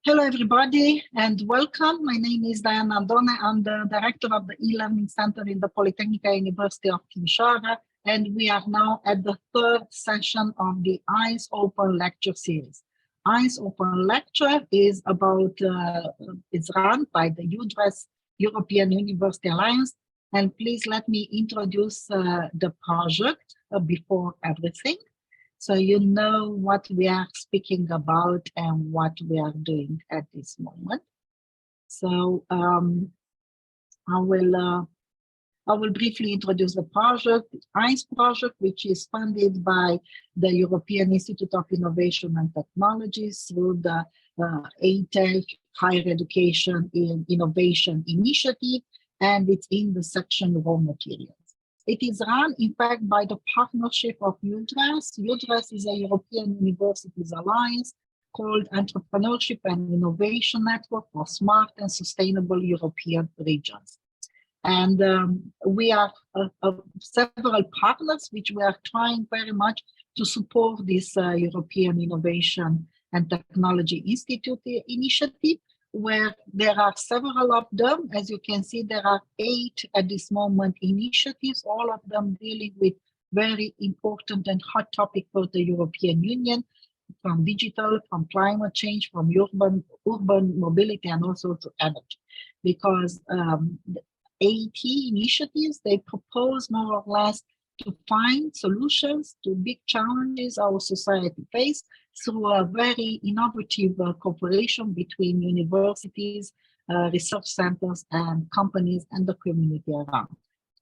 Hello, everybody, and welcome. My name is Diana Done. I'm the director of the e-learning center in the Polytechnic University of Timișoara, and we are now at the third session of the E.I.N.S Open Lecture Series. E.I.N.S Open Lecture is about, it's run by the E.I.N.S European University Alliance, and please let me introduce the project before everything, so you know what we are speaking about and what we are doing at this moment. So I will briefly introduce the project, the E.I.N.S project, which is funded by the European Institute of Innovation and Technology through the EIT HEI Higher Education in Innovation Initiative, and it's in the section raw materials. It is run, in fact, by the partnership of E.I.N.S. E.I.N.S is a European Universities Alliance called Entrepreneurship and Innovation Network for Smart and Sustainable European Regions. And we are several partners which we are trying very much to support this European Innovation and Technology Institute initiative, where there are several of them. As you can see, there are 8 at this moment initiatives, all of them dealing with very important and hot topic for the European Union, from digital, from climate change, from urban mobility, and also to energy. Because the 80 initiatives, they propose more or less to find solutions to big challenges our society faces through a very innovative cooperation between universities, research centers, and companies and the community around.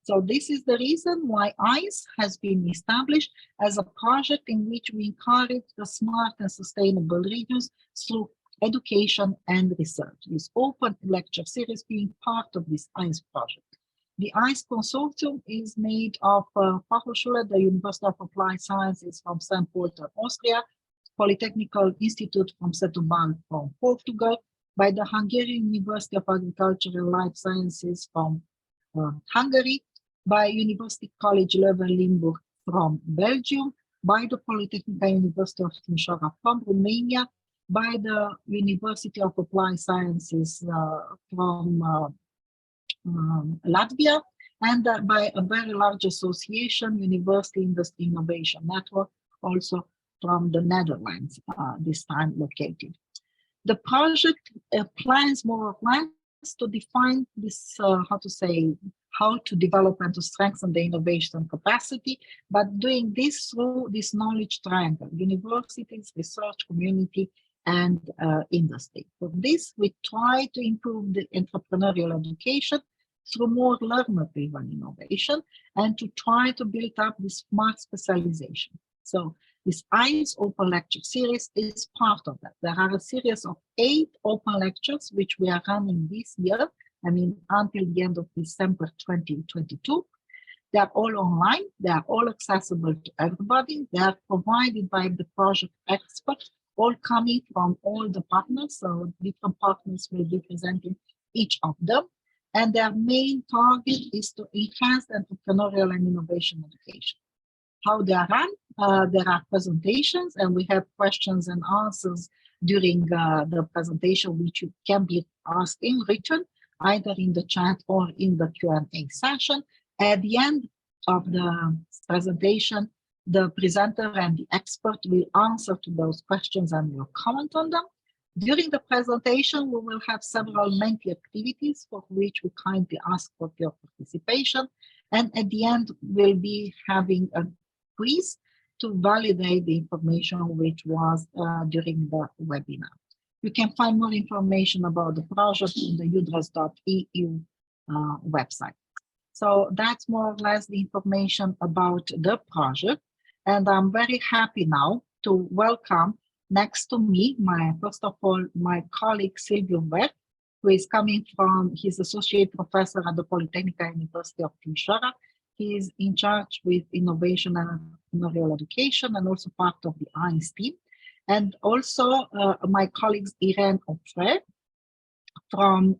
So this is the reason why E.I.N.S has been established as a project in which we encourage the smart and sustainable regions through education and research. This open lecture series being part of this E.I.N.S project. The E.I.N.S consortium is made of Fachhochschule, the University of Applied Sciences from St. Pölten, Austria, Polytechnical Institute from Setúbal from Portugal, by the Hungarian University of Agriculture and Life Sciences from Hungary, by University College Leuven-Limburg from Belgium, by the Polytechnic University of Timișoara from Romania, by the University of Applied Sciences from Latvia, and by a very large association, University Industry Innovation Network, also from the Netherlands, this time located. The project plans more or less to define this, how to develop and to strengthen the innovation capacity, but doing this through this knowledge triangle: universities, research, community, and industry. For this, we try to improve the entrepreneurial education through more learner-driven innovation, and to try to build up this smart specialization. So this E.I.N.S Open Lecture Series is part of that. There are a series of 8 open lectures which we are running this year, until the end of December 2022. They are all online, they are all accessible to everybody, they are provided by the project experts, all coming from all the partners, so different partners will be presenting each of them. And their main target is to enhance entrepreneurial and innovation education. How they are run? There are presentations, and we have questions and answers during the presentation, which you can be asked in written, either in the chat or in the Q&A session. At the end of the presentation, the presenter and the expert will answer to those questions and will comment on them. During the presentation, we will have several Menti activities for which we kindly ask for your participation. And at the end, we'll be having a quiz to validate the information which was during the webinar. You can find more information about the project on the eudres.eu website. So that's more or less the information about the project. And I'm very happy now to welcome next to me, first of all, my colleague E.I.N.S, who is coming from, he's associate professor at the Polytechnic University of Timișoara. He is in charge with innovation and entrepreneurial education, and also part of the E.I.N.S team. And also my colleagues E.I.N.S from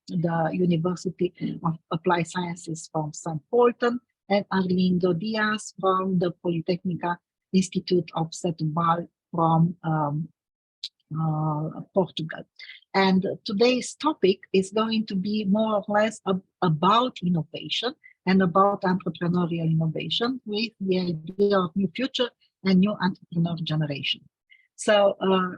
the University of Applied Sciences from St. Pölten, and E.I.N.S from the Polytechnic Institute of Setúbal from Portugal. And today's topic is going to be more or less about innovation and about entrepreneurial innovation with the idea of new future and new entrepreneur generation. So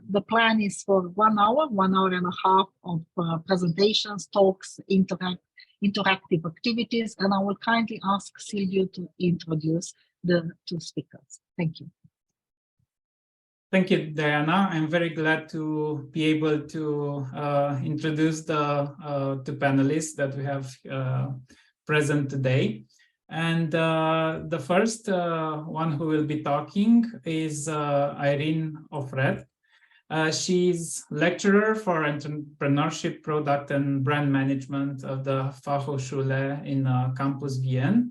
the plan is for 1 hour, 1 hour and a half of presentations, talks, interactive activities, and I will kindly ask Silvio to introduce the two speakers. Thank you. Thank you, Diana. I'm very glad to be able to introduce the two panelists that we have present today. And the first one who will be talking is E.I.N.S. She's lecturer for entrepreneurship, product and brand management of the Fachhochschule in campus Vienna.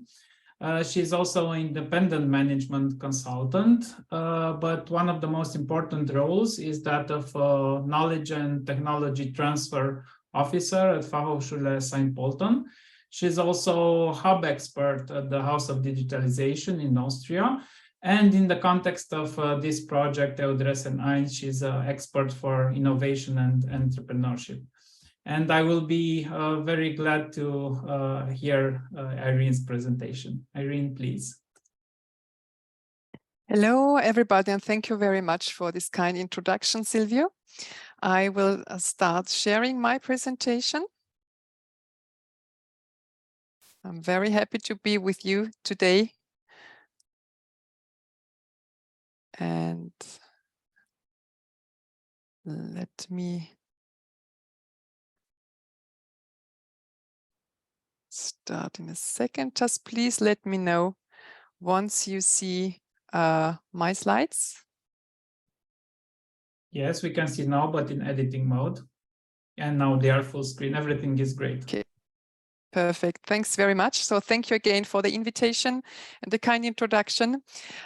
She's also an independent management consultant, but one of the most important roles is that of knowledge and technology transfer officer at Fachhochschule St. Polten. She's also hub expert at the House of Digitalization in Austria. And in the context of this project, E.I.N.S and E.I.N.S, she's an expert for innovation and entrepreneurship. And I will be very glad to hear Irene's presentation. Irene, please. Hello, everybody, and thank you very much for this kind introduction, Silvio. I will start sharing my presentation. I'm very happy to be with you today. And let me start in a second. Just please let me know once you see my slides. Yes, we can see now, but in editing mode. And now they are full screen. Everything is great. Okay. Perfect. Thanks very much. So thank you again for the invitation and the kind introduction.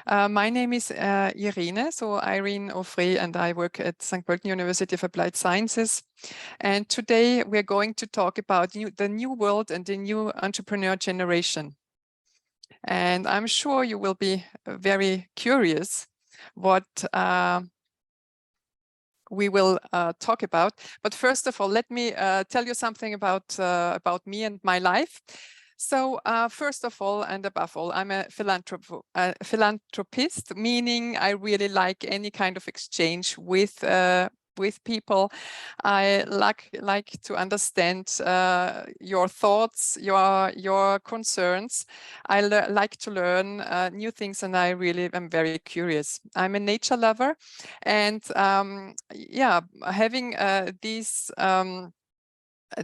My name is Irene, so E.I.N.S, and I work at St. Pölten University of Applied Sciences. And today we're going to talk about the new world and the new entrepreneur generation. And I'm sure you will be very curious what we will talk about. But first of all, let me tell you something about me and my life. So first of all, and above all, I'm a philanthropist, meaning I really like any kind of exchange with people. I like to understand your thoughts, your concerns. I like to learn new things, and I really am very curious. I'm a nature lover, and yeah, having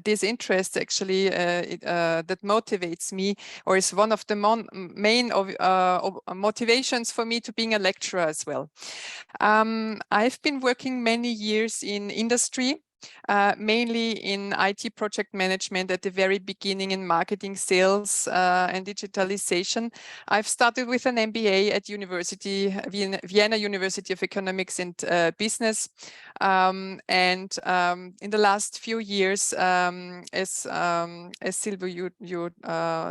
this interest actually that motivates me, or is one of the main motivations for me to being a lecturer as well. I've been working many years in industry, mainly in IT project management at the very beginning, in marketing, sales, and digitalization. I've started with an MBA at Vienna University of Economics and Business. And in the last few years, as Silvio, you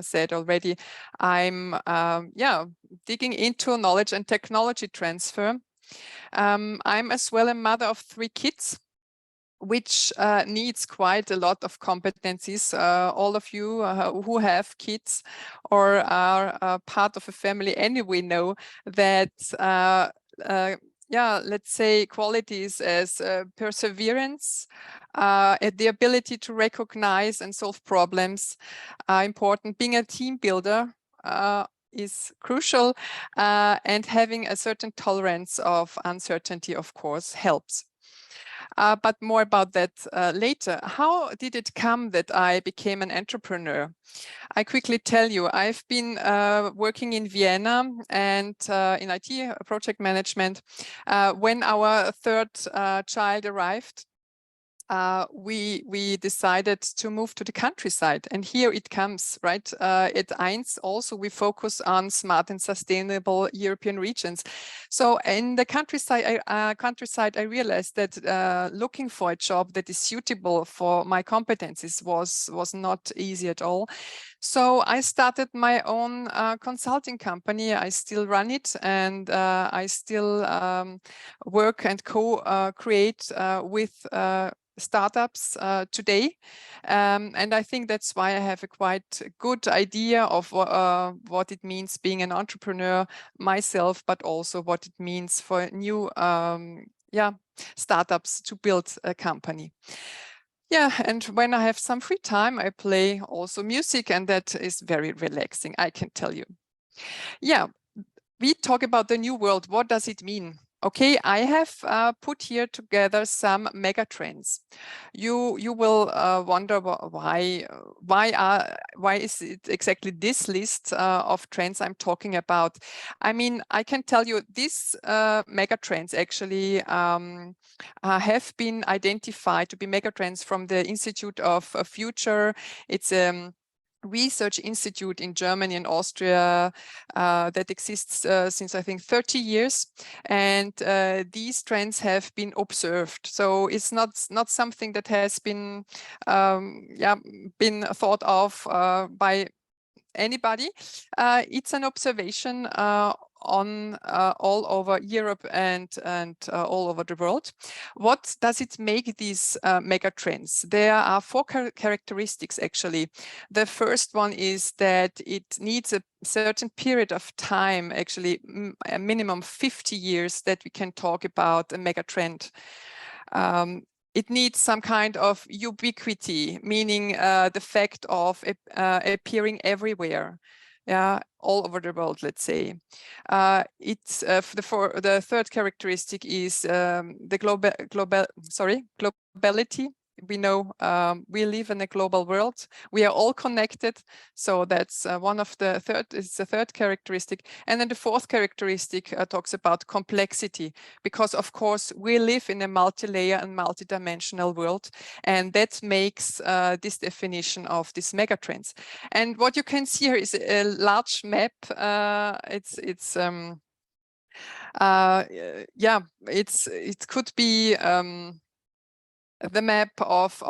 said already, I'm digging into knowledge and technology transfer. I'm as well a mother of 3 kids, which needs quite a lot of competencies. All of you who have kids or are part of a family anyway know that let's say qualities as perseverance, the ability to recognize and solve problems are important. Being a team builder is crucial, and having a certain tolerance of uncertainty, of course, helps. But more about that later. How did it come that I became an entrepreneur? I quickly tell you, I've been working in Vienna and in IT project management when our 3rd child arrived. we decided to move to the countryside, and here it comes, right? At E.I.N.S also we focus on smart and sustainable European regions. So in the countryside, I realized that looking for a job that is suitable for my competencies was not easy at all. So I started my own consulting company. I still run it, and I still work and co-create with startups today, and I think that's why I have a quite good idea of what it means being an entrepreneur myself, but also what it means for new startups to build a company. Yeah, and when I have some free time, I play also music, and that is very relaxing, I can tell you. Yeah, we talk about the new world. What does it mean? Okay, I have put here together some mega trends. You will wonder why is it exactly this list of trends I'm talking about? I mean, I can tell you these mega trends actually have been identified to be mega trends from the Institute of Future. It's research institute in Germany and Austria that exists since I think 30 years, and these trends have been observed. So it's not something that has been been thought of by anybody. It's an observation on all over Europe and all over the world. What does it make these mega trends? There are four characteristics actually. The first one is that it needs a certain period of time, actually a minimum 50 years, that we can talk about a mega trend. It needs some kind of ubiquity, meaning the fact of appearing everywhere, all over the world, let's say. It's the third characteristic is the globality. We know we live in a global world. We are all connected. So that's one of the third characteristic. And then the fourth characteristic talks about complexity, because of course we live in a multi-layer and multi-dimensional world. And that makes this definition of these megatrends. And what you can see here is a large map. It could be the map of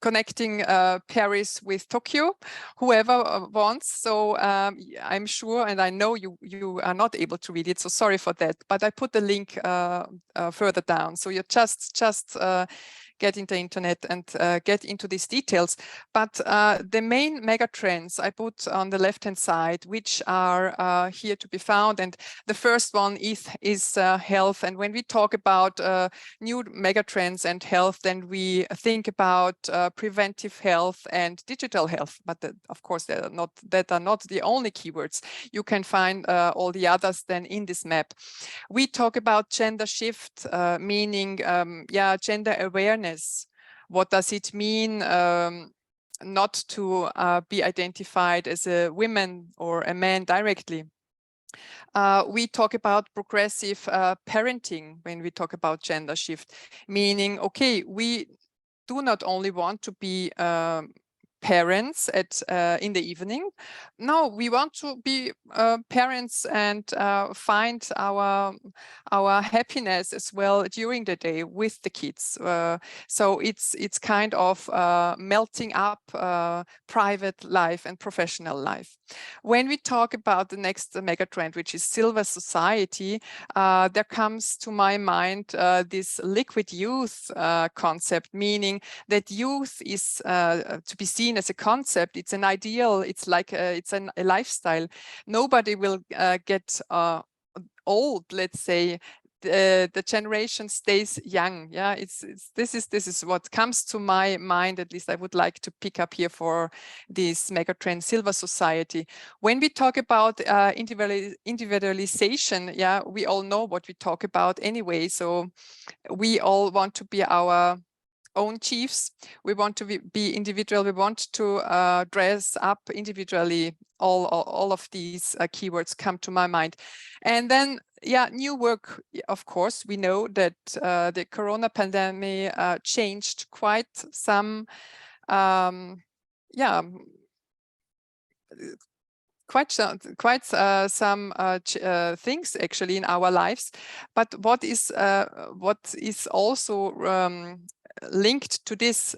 connecting Paris with Tokyo, whoever wants. So I'm sure, and I know you are not able to read it, so sorry for that, but I put the link further down, so you just get into the internet and get into these details. But the main mega trends I put on the left-hand side, which are here to be found. And the first one is health. And when we talk about new mega trends and health, then we think about preventive health and digital health. But of course, that are not the only keywords. You can find all the others then in this map. We talk about gender shift, meaning gender awareness. What does it mean not to be identified as a woman or a man directly? We talk about progressive parenting when we talk about gender shift, meaning, okay, we do not only want to be parents in the evening. No, we want to be parents and find our happiness as well during the day with the kids. So it's kind of melting up private life and professional life. When we talk about the next mega trend, which is silver society, there comes to my mind this liquid youth concept, meaning that youth is to be seen as a concept. It's an ideal. It's like a lifestyle. Nobody will get old, let's say. The generation stays young. Yeah, this is what comes to my mind. At least I would like to pick up here for this megatrend silver society. When we talk about individualization, yeah, we all know what we talk about anyway. So we all want to be our own chiefs. We want to be individual. We want to dress up individually. All of these keywords come to my mind. And then yeah, new work, of course, we know that the corona pandemic changed quite some, yeah, quite some things actually in our lives. But what is also linked to this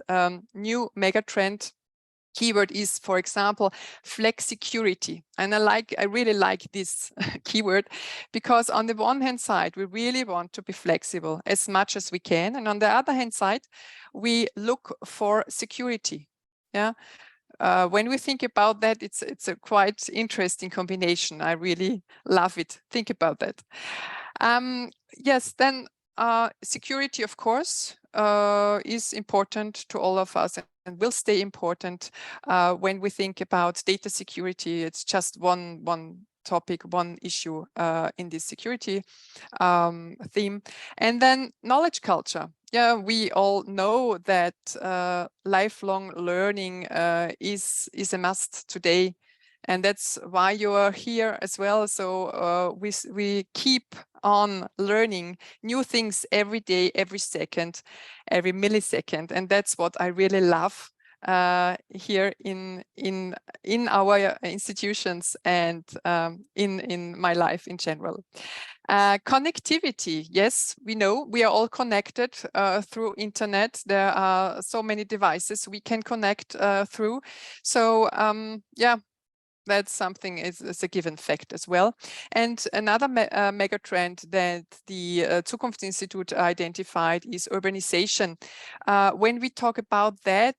new megatrend keyword is, for example, flexicurity. And I really like this keyword, because on the one hand side, we really want to be flexible as much as we can. And on the other hand side, we look for security. Yeah. When we think about that, it's a quite interesting combination. I really love it. Think about that. Yes, then security, of course, is important to all of us and will stay important when we think about data security. It's just one topic, one issue in this security theme. And then knowledge culture. Yeah, we all know that lifelong learning is a must today. And that's why you are here as well. So we keep on learning new things every day, every second, every millisecond. And that's what I really love here in our institutions and in my life in general. Connectivity, yes, we know we are all connected through internet. There are so many devices we can connect through. So yeah, that's something is a given fact as well. And another mega trend that the Zukunftsinstitut identified is urbanization. When we talk about that,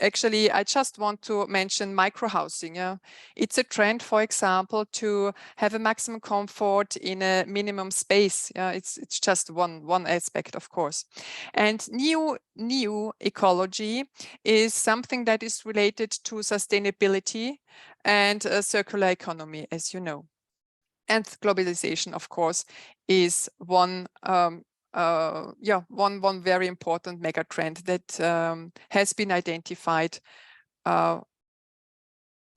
actually, I just want to mention microhousing. Yeah? It's a trend, for example, to have a maximum comfort in a minimum space. Yeah? It's just one aspect, of course. And new ecology is something that is related to sustainability and circular economy, as you know. And globalization, of course, is one one very important mega trend that has been identified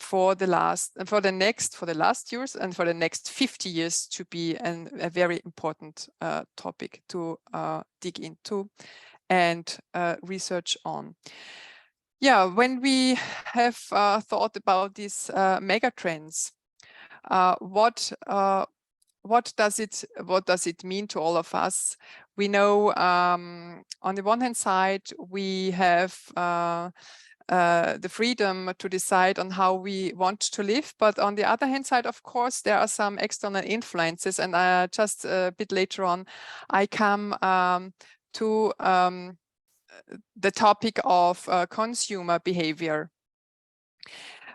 for the last years and for the next 50 years to be a very important topic to dig into and research on. Yeah, when we have thought about these mega trends, what does it mean to all of us? We know on the one hand side, we have the freedom to decide on how we want to live. But on the other hand side, of course, there are some external influences. And just a bit later on, I come to the topic of consumer behavior.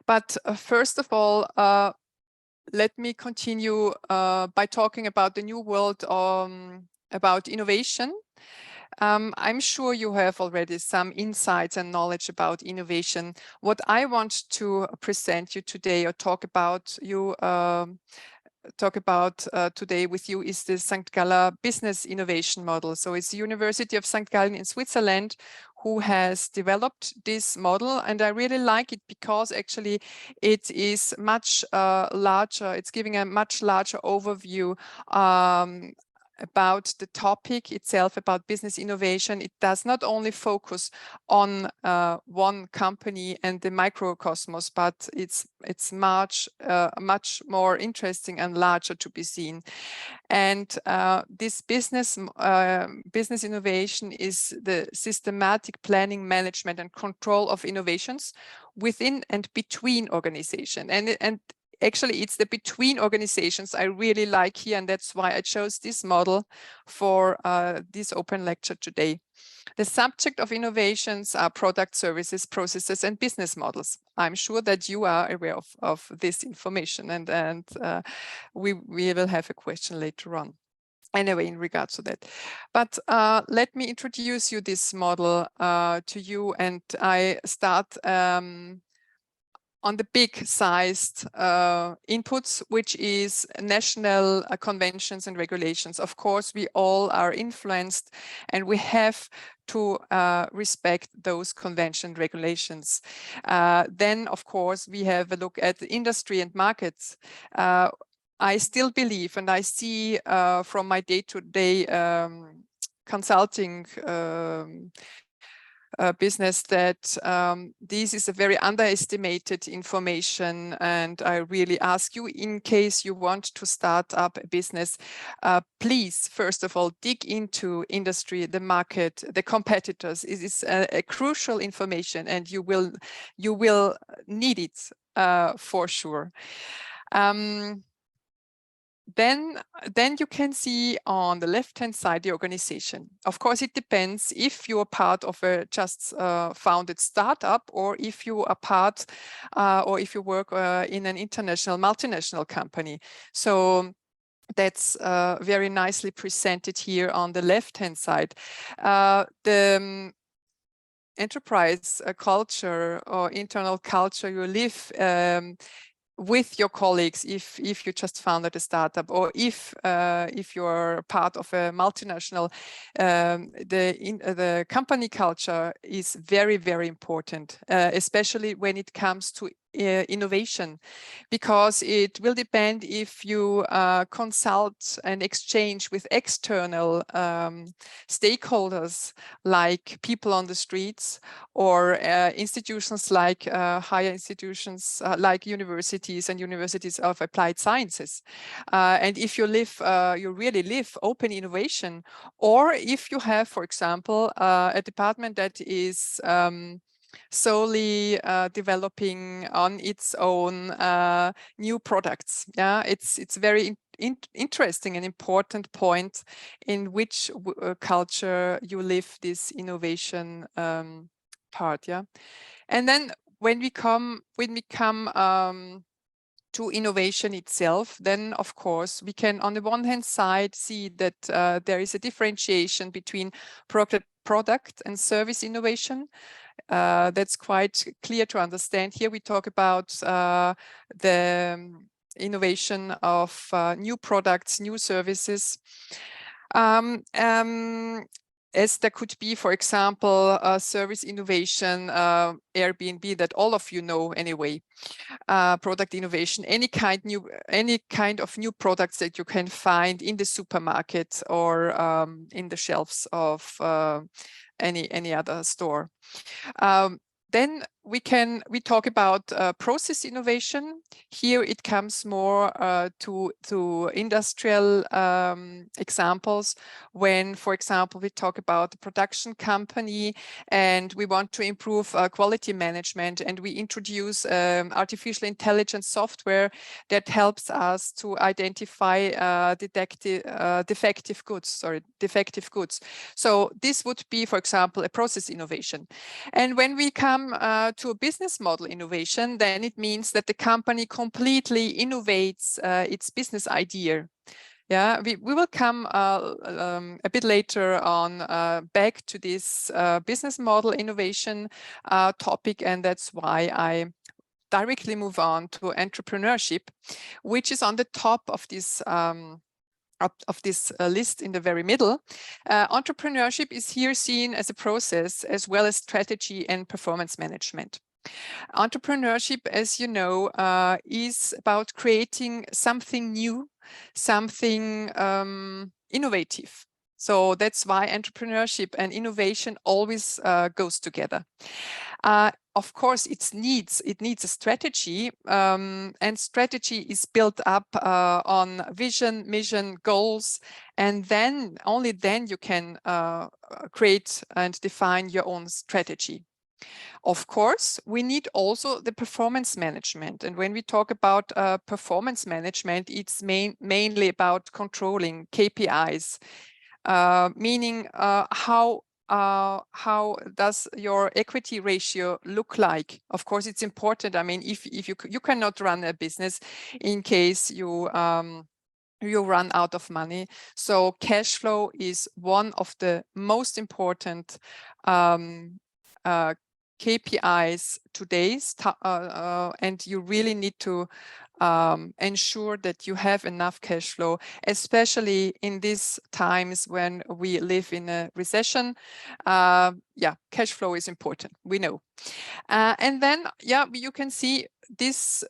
But first of all, let me continue by talking about the new world about innovation. I'm sure you have already some insights and knowledge about innovation. What I want to present you today or talk about today with you is the St. Gallen business innovation model. So it's the University of St. Gallen in Switzerland who has developed this model. And I really like it because actually it is much larger. It's giving a much larger overview about the topic itself, about business innovation. It does not only focus on one company and the microcosmos, but it's much more interesting and larger to be seen. And this business innovation is the systematic planning, management, and control of innovations within and between organizations. And actually, it's the between organizations I really like here, and that's why I chose this model for this open lecture today. The subject of innovations are product, services, processes, and business models. I'm sure that you are aware of this information, and we will have a question later on. Anyway, in regards to that. But let me introduce you this model to you, and I start on the big-sized inputs, which is national conventions and regulations. Of course, we all are influenced, and we have to respect those convention regulations. Then, of course, we have a look at the industry and markets. I still believe, and I see from my day-to-day consulting business, that this is a very underestimated information, and I really ask you, in case you want to start up a business, please first of all dig into industry, the market, the competitors. It is a crucial information, and you will need it for sure. Then you can see on the left-hand side the organization. Of course, it depends if you are part of a just founded startup, or if you are part or if you work in an international multinational company. So that's very nicely presented here on the left-hand side. The enterprise culture or internal culture you live with your colleagues, if you just founded a startup, or if you're part of a multinational, the company culture is very, very important, especially when it comes to innovation, because it will depend if you consult and exchange with external stakeholders, like people on the streets, or institutions like higher institutions like universities and universities of applied sciences. And if you really live open innovation, or if you have, for example, a department that is solely developing on its own new products. Yeah, it's very interesting and important point in which culture you live this innovation part. Yeah, and then when we come to innovation itself, then of course we can on the one hand side see that there is a differentiation between product and service innovation. That's quite clear to understand. Here we talk about the innovation of new products, new services. As there could be, for example, service innovation, Airbnb, that all of you know anyway. Product innovation, any kind of new products that you can find in the supermarket or in the shelves of any other store. Then we talk about process innovation. Here it comes more to industrial examples, when, for example, we talk about a production company and we want to improve quality management, and we introduce artificial intelligence software that helps us to identify defective goods. So this would be, for example, a process innovation. And when we come to a business model innovation, then it means that the company completely innovates its business idea. Yeah, we will come a bit later on back to this business model innovation topic, and that's why I directly move on to entrepreneurship, which is on the top of this list in the very middle. Entrepreneurship is here seen as a process as well as strategy and performance management. Entrepreneurship, as you know, is about creating something new, something innovative. So that's why entrepreneurship and innovation always goes together. Of course, it needs a strategy, and strategy is built up on vision, mission, goals, and then only then you can create and define your own strategy. Of course, we need also the performance management, and when we talk about performance management, it's mainly about controlling KPIs, meaning how does your equity ratio look like? Of course, it's important. I mean, if you cannot run a business in case you run out of money. So cash flow is one of the most important KPIs today, and you really need to ensure that you have enough cash flow, especially in these times when we live in a recession. Yeah, cash flow is important, we know. And then, yeah, you can see this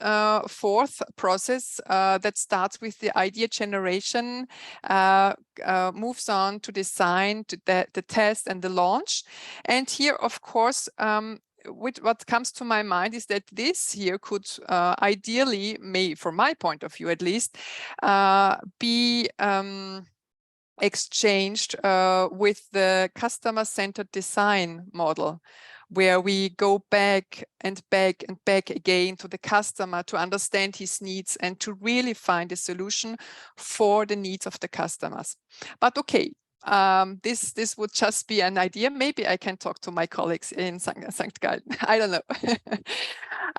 fourth process that starts with the idea generation, moves on to design, to the test and the launch. And here, of course, what comes to my mind is that this here could ideally, from my point of view at least, be exchanged with the customer-centered design model, where we go back and back and back again to the customer to understand his needs and to really find a solution for the needs of the customers. But okay, this would just be an idea. Maybe I can talk to my colleagues in St. Gallen. I don't know.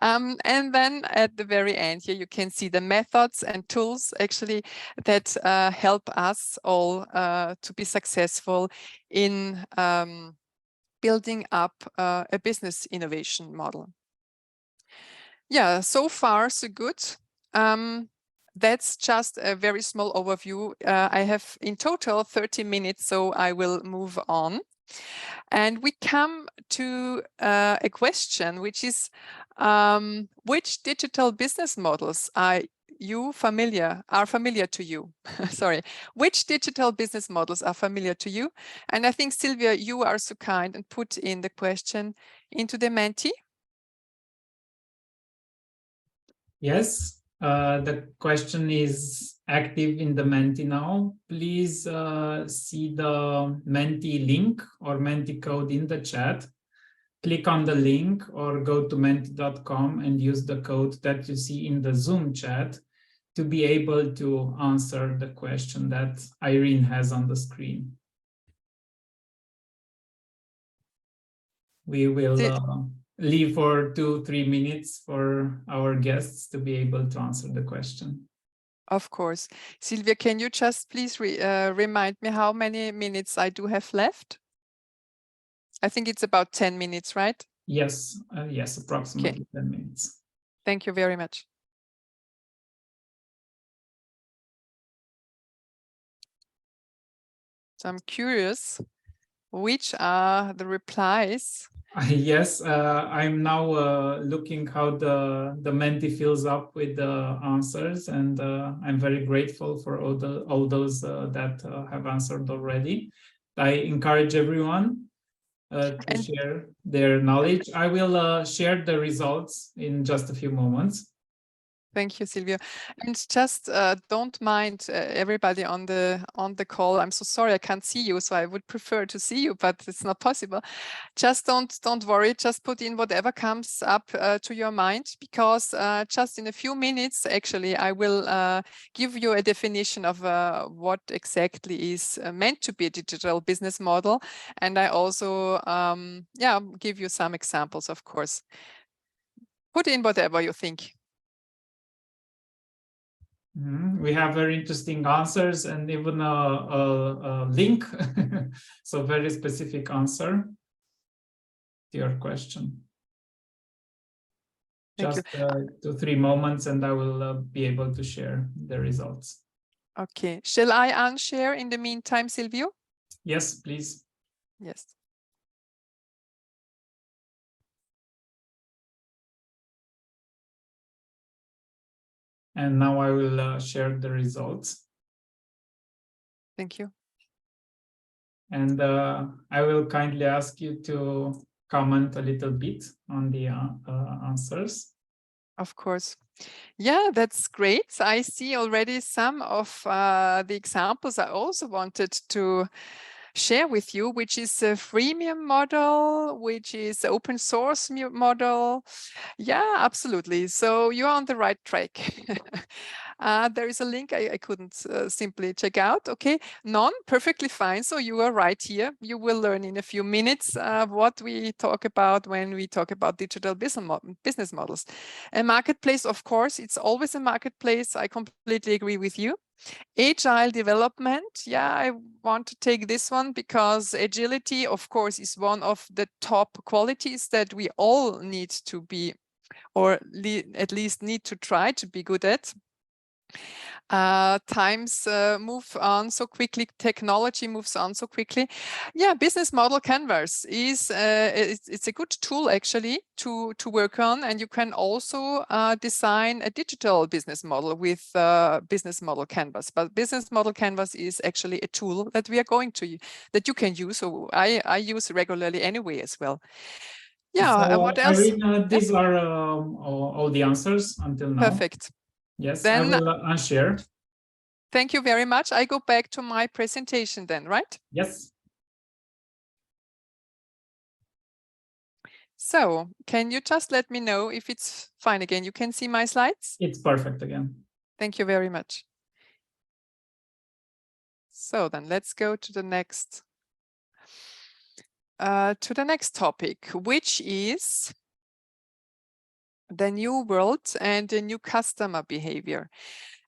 And then at the very end here, you can see the methods and tools actually that help us all to be successful in building up a business innovation model. Yeah, so far so good. That's just a very small overview. I have in total 30 minutes, so I will move on. And we come to a question, which is, which digital business models are familiar to you? Sorry, which digital business models are familiar to you? And I think, Sylvia, you are so kind and put in the question into the Menti. Yes, the question is active in the Menti now. Please see the Menti link or Menti code in the chat. Click on the link or go to menti.com and use the code that you see in the Zoom chat to be able to answer the question that Irene has on the screen. We will leave for 2-3 minutes for our guests to be able to answer the question. Of course. Sylvia, can you just please remind me how many minutes I do have left? I think it's about 10 minutes, right? Yes, yes, approximately 10 minutes. Thank you very much. So I'm curious, which are the replies? Yes, I'm now looking how the Menti fills up with the answers, and I'm very grateful for all those that have answered already. I encourage everyone to share their knowledge. I will share the results in just a few moments. Thank you, Sylvia. And just don't mind everybody on the call. I'm so sorry I can't see you, so I would prefer to see you, but it's not possible. Just don't worry. Just put in whatever comes up to your mind, because just in a few minutes, actually, I will give you a definition of what exactly is meant to be a digital business model, and I also give you some examples, of course. Put in whatever you think. We have very interesting answers and even a link. So very specific answer to your question. Just 2-3 moments and I will be able to share the results. Okay. Shall I unshare in the meantime, Silvio? Yes, please. Yes. And now I will share the results. Thank you. And I will kindly ask you to comment a little bit on the answers. Of course. Yeah, that's great. I see already some of the examples I also wanted to share with you, which is a freemium model, which is open source model. Yeah, absolutely. So you're on the right track. There is a link I couldn't simply check out. Okay, none, perfectly fine. So you are right here. You will learn in a few minutes what we talk about when we talk about digital business models. A marketplace, of course, it's always a marketplace. I completely agree with you. Agile development. Yeah, I want to take this one because agility, of course, is one of the top qualities that we all need to be, or at least need to try to be good at. Times move on so quickly, technology moves on so quickly. Yeah, business model canvas is it's a good tool actually to work on, and you can also design a digital business model with business model canvas. But business model canvas is actually a tool that we are going to that you can use. So I use regularly anyway as well. Yeah, so, what else? Irene, these are all the answers until now. Perfect. Yes, then, I will unshare. Thank you very much. I go back to my presentation then, right? Yes. So can you just let me know if it's fine again? You can see my slides? It's perfect again. Thank you very much. So then let's go to the next topic, which is the new world and the new customer behavior.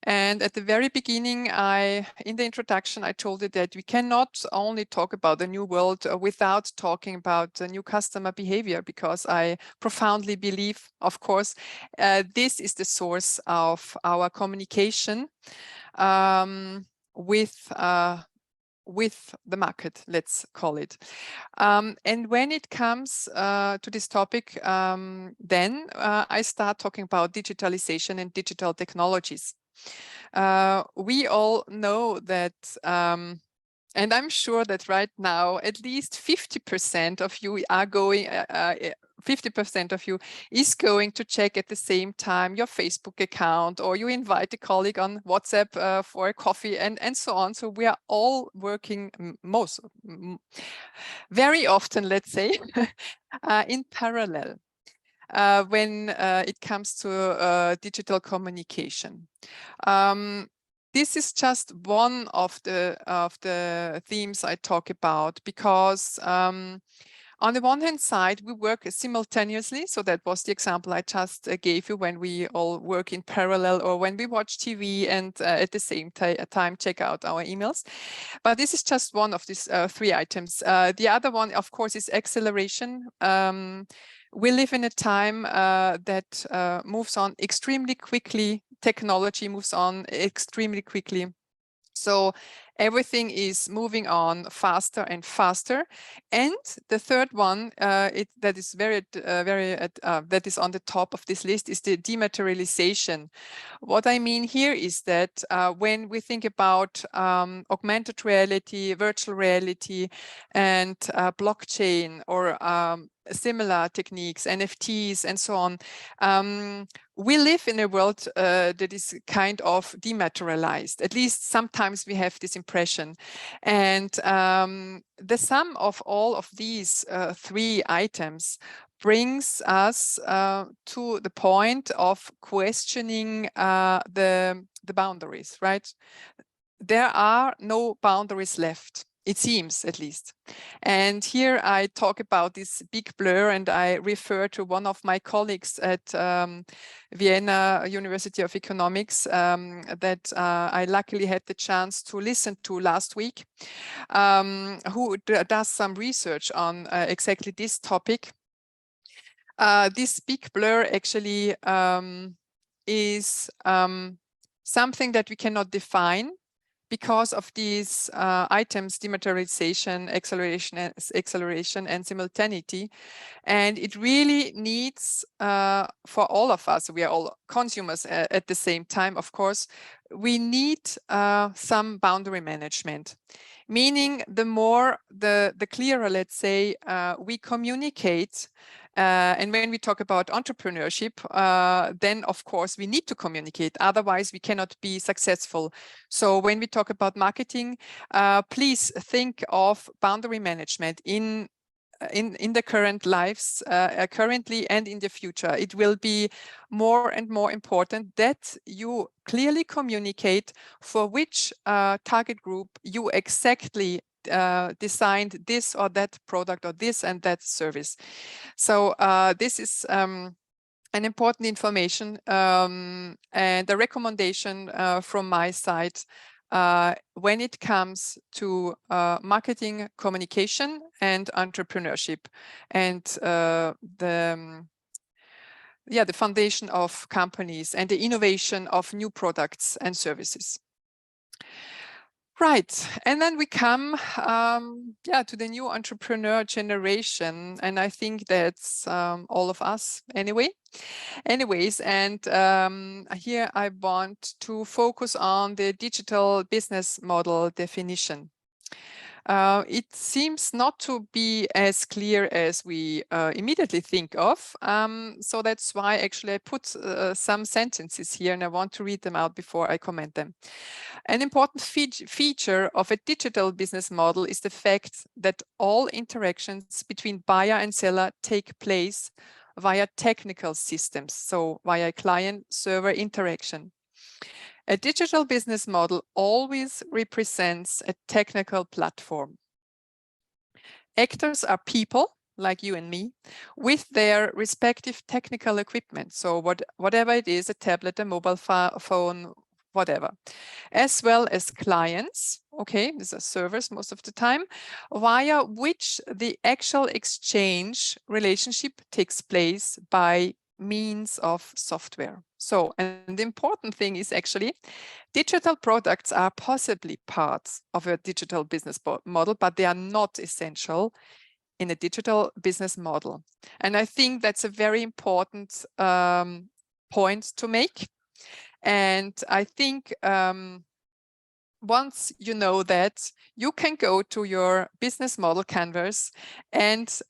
And at the very beginning, in the introduction, I told you that we cannot only talk about the new world without talking about the new customer behavior, because I profoundly believe, of course, this is the source of our communication with the market, let's call it. And when it comes to this topic, then I start talking about digitalization and digital technologies. We all know that, and I'm sure that right now, at least 50% of you are going, 50% of you is going to check at the same time your Facebook account, or you invite a colleague on WhatsApp for a coffee and so on. So we are all working very often, let's say, in parallel. When it comes to digital communication. This is just one of the themes I talk about, because on the one hand side, we work simultaneously. So that was the example I just gave you, when we all work in parallel, or when we watch TV and at the same time check out our emails. But this is just one of these 3 items. The other one, of course, is acceleration. We live in a time that moves on extremely quickly. Technology moves on extremely quickly. So everything is moving on faster and faster. And the third one that is that is on the top of this list is the dematerialization. What I mean here is that when we think about augmented reality, virtual reality, and blockchain, or similar techniques, NFTs, and so on, we live in a world that is kind of dematerialized. At least sometimes we have this impression. And the sum of all of these 3 items brings us to the point of questioning the boundaries, right? There are no boundaries left. It seems, at least. And here I talk about this big blur, and I refer to one of my colleagues at Vienna University of Economics that I luckily had the chance to listen to last week, who does some research on exactly this topic. This big blur actually is something that we cannot define, because of these items: dematerialization, acceleration, and simultaneity. And it really needs, for all of us, we are all consumers at the same time, of course, we need some boundary management. Meaning, the clearer, let's say, we communicate. And when we talk about entrepreneurship, then of course we need to communicate, otherwise we cannot be successful. So when we talk about marketing, please think of boundary management in the current lives, currently and in the future. It will be more and more important that you clearly communicate for which target group you exactly designed this or that product, or this and that service. So this is an important information and a recommendation from my side when it comes to marketing, communication, and entrepreneurship, and the foundation of companies and the innovation of new products and services. Right, and then we come to the new entrepreneur generation, and I think that's all of us anyways, and here I want to focus on the digital business model definition. It seems not to be as clear as we immediately think of. So that's why actually I put some sentences here, and I want to read them out before I comment them. An important feature of a digital business model is the fact that all interactions between buyer and seller take place via technical systems, so via client-server interaction. A digital business model always represents a technical platform. Actors are people like you and me with their respective technical equipment. So whatever it is, a tablet, a mobile phone, whatever, as well as clients. Okay, these are servers most of the time, via which the actual exchange relationship takes place by means of software. So, and the important thing is actually digital products are possibly parts of a digital business model, but they are not essential in a digital business model. And I think that's a very important point to make. And I think once you know that, you can go to your business model canvas and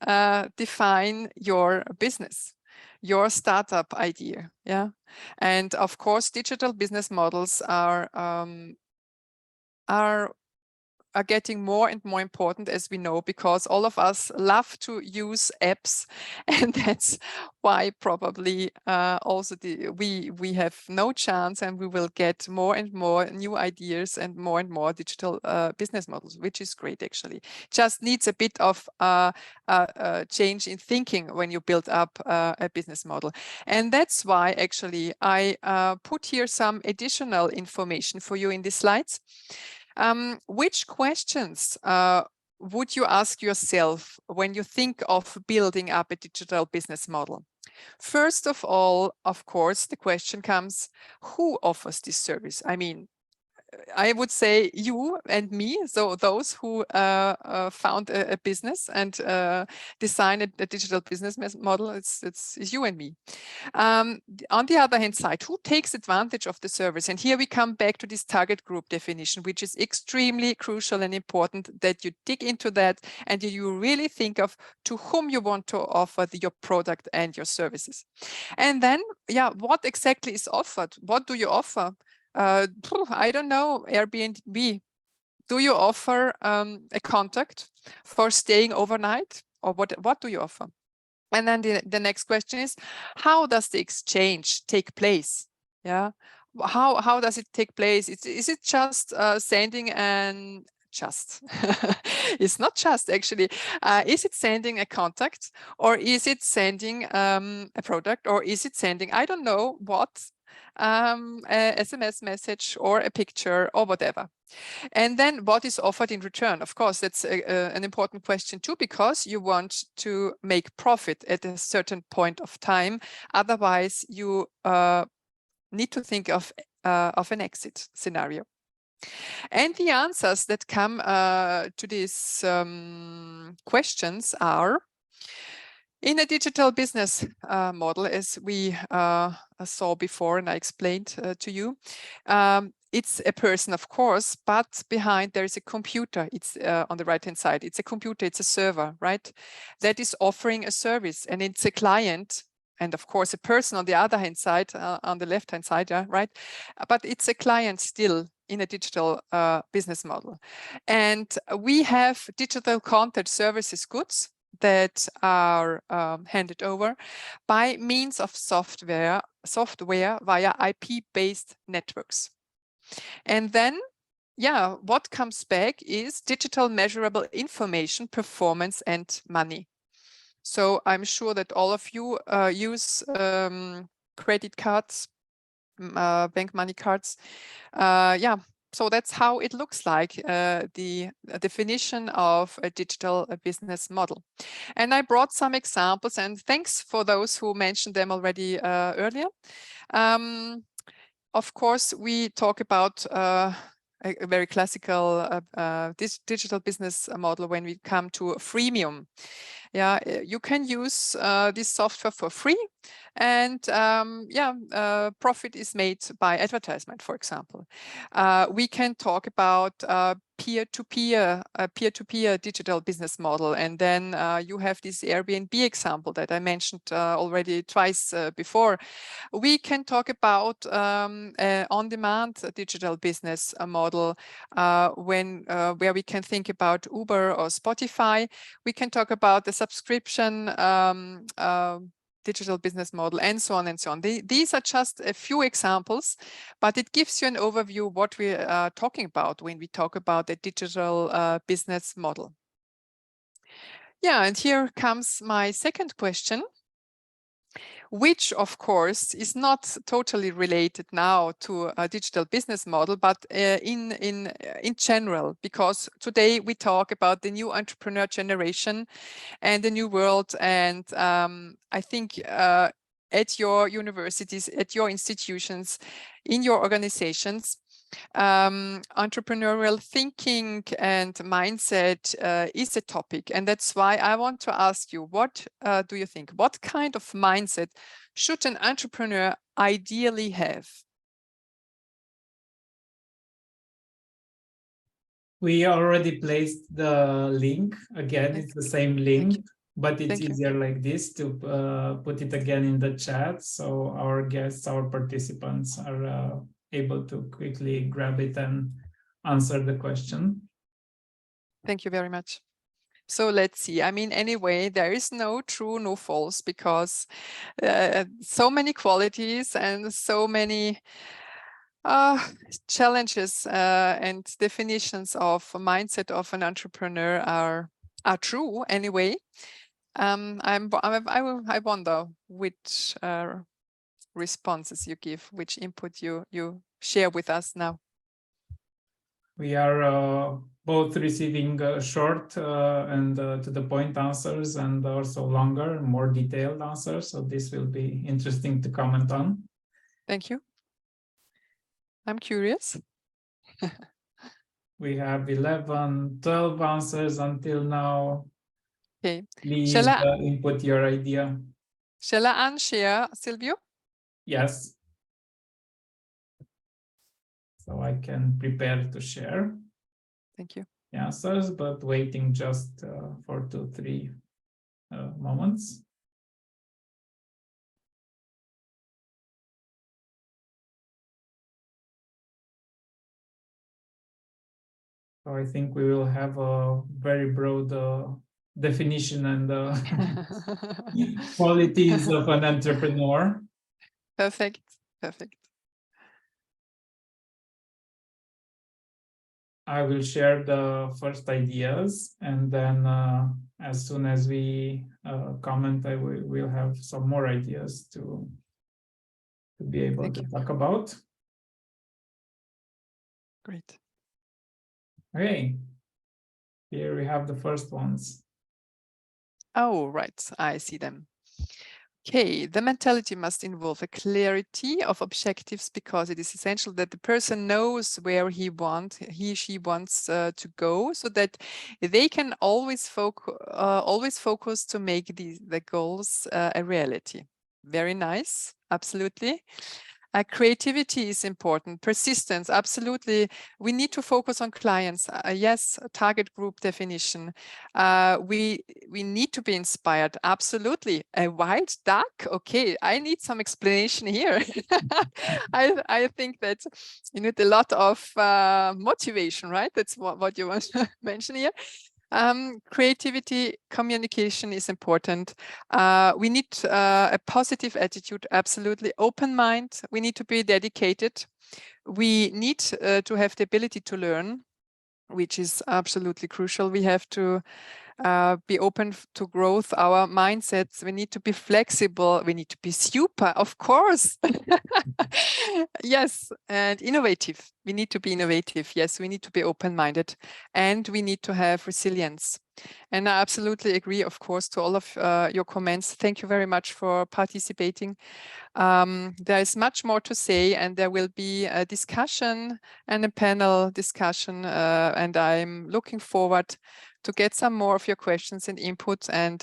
define your business, your startup idea. Yeah. And of course, digital business models are getting more and more important, as we know, because all of us love to use apps, and that's why probably also we have no chance, and we will get more and more new ideas and more digital business models, which is great actually. Just needs a bit of change in thinking when you build up a business model. And that's why actually I put here some additional information for you in these slides. Which questions would you ask yourself when you think of building up a digital business model? First of all, of course, the question comes, who offers this service? I mean, I would say you and me, so those who found a business and designed a digital business model, it's you and me. On the other hand side, who takes advantage of the service? And here we come back to this target group definition, which is extremely crucial and important that you dig into that and you really think of to whom you want to offer your product and your services. And then, yeah, what exactly is offered? What do you offer? I don't know, Airbnb. Do you offer a contact for staying overnight, or what do you offer? And then the next question is, how does the exchange take place? Yeah, how does it take place? Is it just sending an it's not just actually. Is it sending a contact, or is it sending a product, or is it sending, I don't know what, a SMS message or a picture or whatever? And then what is offered in return? Of course, that's an important question too, because you want to make profit at a certain point of time. Otherwise, you need to think of an exit scenario. And the answers that come to these questions are, in a digital business model, as we saw before and I explained to you, it's a person, of course, but behind there is a computer. It's on the right-hand side. It's a computer, it's a server, right? That is offering a service, and it's a client. And of course, a person on the other hand side, on the left-hand side, yeah, right? But it's a client still in a digital business model. And we have digital content services goods that are handed over by means of software via IP-based networks. And then, yeah, what comes back is digital measurable information, performance, and money. So I'm sure that all of you use credit cards, bank money cards. Yeah, so that's how it looks like, the definition of a digital business model. And I brought some examples, and thanks for those who mentioned them already earlier. Of course, we talk about a very classical digital business model when we come to freemium. Yeah, you can use this software for free, and profit is made by advertisement, for example. We can talk about peer-to-peer digital business model, and then you have this Airbnb example that I mentioned already twice before. We can talk about on-demand digital business model where we can think about Uber or Spotify. We can talk about the subscription digital business model, and so on and so on. These are just a few examples, but it gives you an overview what we are talking about when we talk about the digital business model. Yeah, and here comes my second question, which of course is not totally related now to a digital business model, but in general, because today we talk about the new entrepreneur generation and the new world. And I think at your universities, at your institutions, in your organizations, entrepreneurial thinking and mindset is a topic. And that's why I want to ask you, what do you think? What kind of mindset should an entrepreneur ideally have? We already placed the link. Again, it's the same link, but it's easier like this to put it again in the chat. So our guests, our participants are able to quickly grab it and answer the question. Thank you very much. So let's see. I mean, anyway, there is no true, no false, because so many qualities and so many challenges and definitions of a mindset of an entrepreneur are true anyway. I wonder which responses you give, which input you share with us now. We are both receiving short and to the point answers, and also longer, more detailed answers. So this will be interesting to comment on. Thank you. I'm curious. We have 11, 12 answers until now. Okay. Please input your idea. Shall I unshare, Silvio? Yes. So I can prepare to share. Thank you. The answers, but waiting just for 2-3 moments. So I think we will have a very broad definition and qualities of an entrepreneur. Perfect. Perfect. I will share the first ideas, and then as soon as we comment, we'll have some more ideas to be able to talk about. Great. Okay, here we have the first ones. Oh, right, I see them. Okay, the mentality must involve a clarity of objectives, because it is essential that the person knows where he she wants to go, so that they can always focus to make the goals a reality. Very nice, absolutely. Creativity is important. Persistence, absolutely. We need to focus on clients. Yes, target group definition. We need to be inspired. Absolutely. A white duck? Okay, I need some explanation here. I think that you need a lot of motivation, right? That's what you want to mention here. Creativity, communication is important. We need a positive attitude, absolutely. Open mind, we need to be dedicated. We need to have the ability to learn, which is absolutely crucial. We have to be open to growth, our mindsets. We need to be flexible. We need to be super, of course. Yes, and innovative. We need to be innovative. Yes, we need to be open-minded, and we need to have resilience. And I absolutely agree, of course, to all of your comments. Thank you very much for participating. There is much more to say, and there will be a discussion and a panel discussion, and I'm looking forward to get some more of your questions and input. And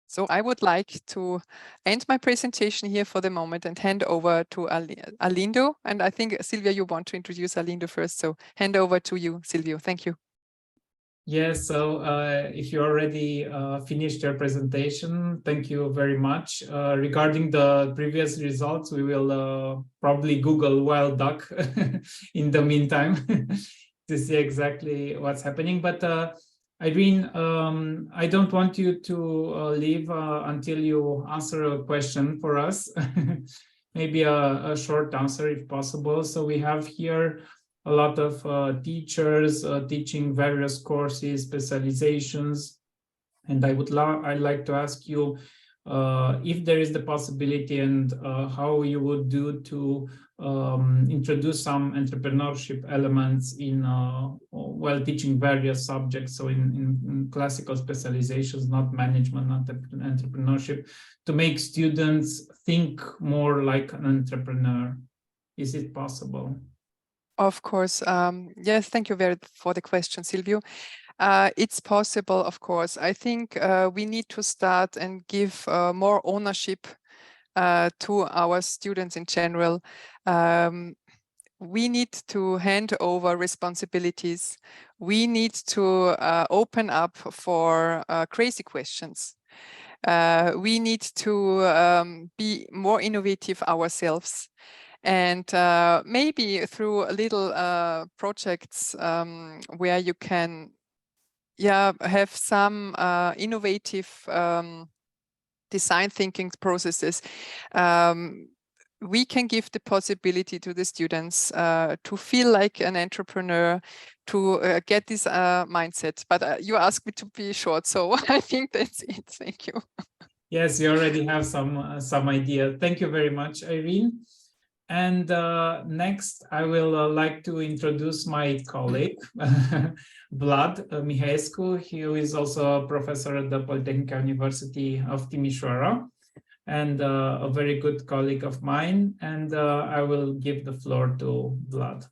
so I would like to end my presentation here for the moment and hand over to Arlindo. And I think, Silvia, you want to introduce Arlindo first. So hand over to you, Silvio. Thank you. Yes, so if you already finished your presentation, thank you very much. Regarding the previous results, we will probably Google wild duck in the meantime to see exactly what's happening. But Irene, I don't want you to leave until you answer a question for us. Maybe a short answer if possible. So we have here a lot of teachers teaching various courses, specializations, and I'd like to ask you if there is the possibility and how you would do to introduce some entrepreneurship elements in while teaching various subjects, so in classical specializations, not management, not entrepreneurship, to make students think more like an entrepreneur. Is it possible? Of course. Yes, thank you for the question, Silvio. It's possible, of course. I think we need to start and give more ownership to our students in general. We need to hand over responsibilities. We need to open up for crazy questions. We need to be more innovative ourselves. And maybe through little projects where you can have some innovative design thinking processes, we can give the possibility to the students to feel like an entrepreneur, to get this mindset. But you asked me to be short, so I think that's it. Thank you. Yes, you already have some idea. Thank you very much, Irene. And next, I will like to introduce my colleague, Vlad Mihaescu. He is also a professor at the Polytechnic University of Timișoara and a very good colleague of mine. And I will give the floor to Vlad.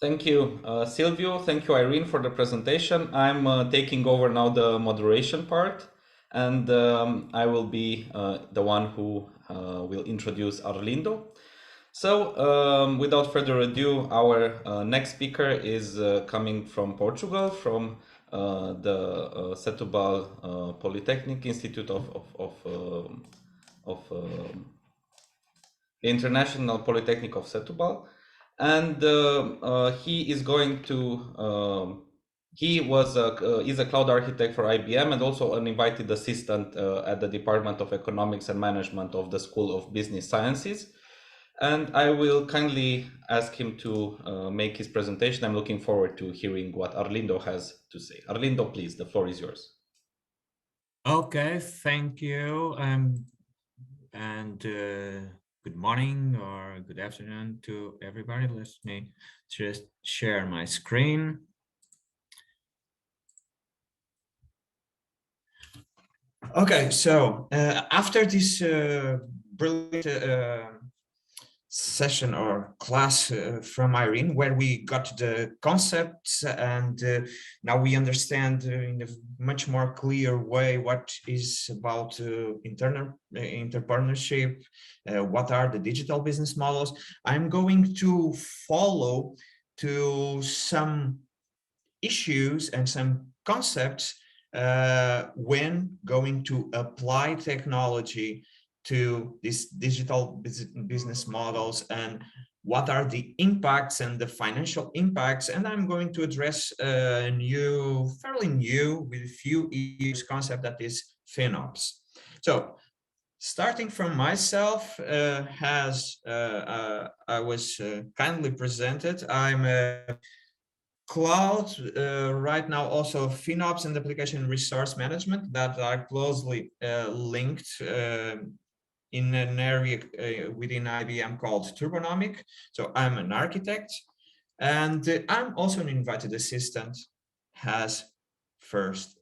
Thank you, Silvio. Thank you, Irene, for the presentation. I'm taking over now the moderation part, and I will be the one who will introduce Arlindo. So without further ado, our next speaker is coming from Portugal, from the Setúbal Polytechnic Institute of the International Polytechnic of Setúbal. And he is going to, he is a cloud architect for IBM and also an invited assistant at the Department of Economics and Management of the School of Business Sciences. And I will kindly ask him to make his presentation. I'm looking forward to hearing what Arlindo has to say. Arlindo, please, the floor is yours. Okay, thank you. And good morning or good afternoon to everybody. Let me just share my screen. Okay, so after this brilliant session or class from Irene, where we got the concepts and now we understand in a much more clear way what is about entrepreneurship, what are the digital business models. I'm going to follow to some issues and some concepts when going to apply technology to these digital business models and what are the impacts and the financial impacts. And I'm going to address a fairly new, with a few years concept, that is FinOps. So starting from myself, as I was kindly presented, I'm a cloud, right now also FinOps and application resource management that are closely linked in an area within IBM called Turbonomic. So I'm an architect, and I'm also an invited assistant, as first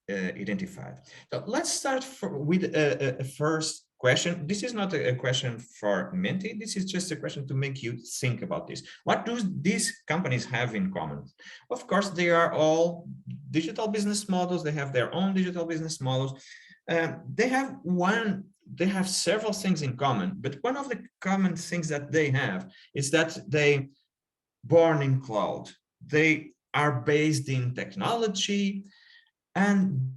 identified. So let's start with a first question. This is not a question for Menti. This is just a question to make you think about this. What do these companies have in common? Of course, they are all digital business models. They have their own digital business models. They have several things in common, but one of the common things that they have is that they born in cloud. They are based in technology, and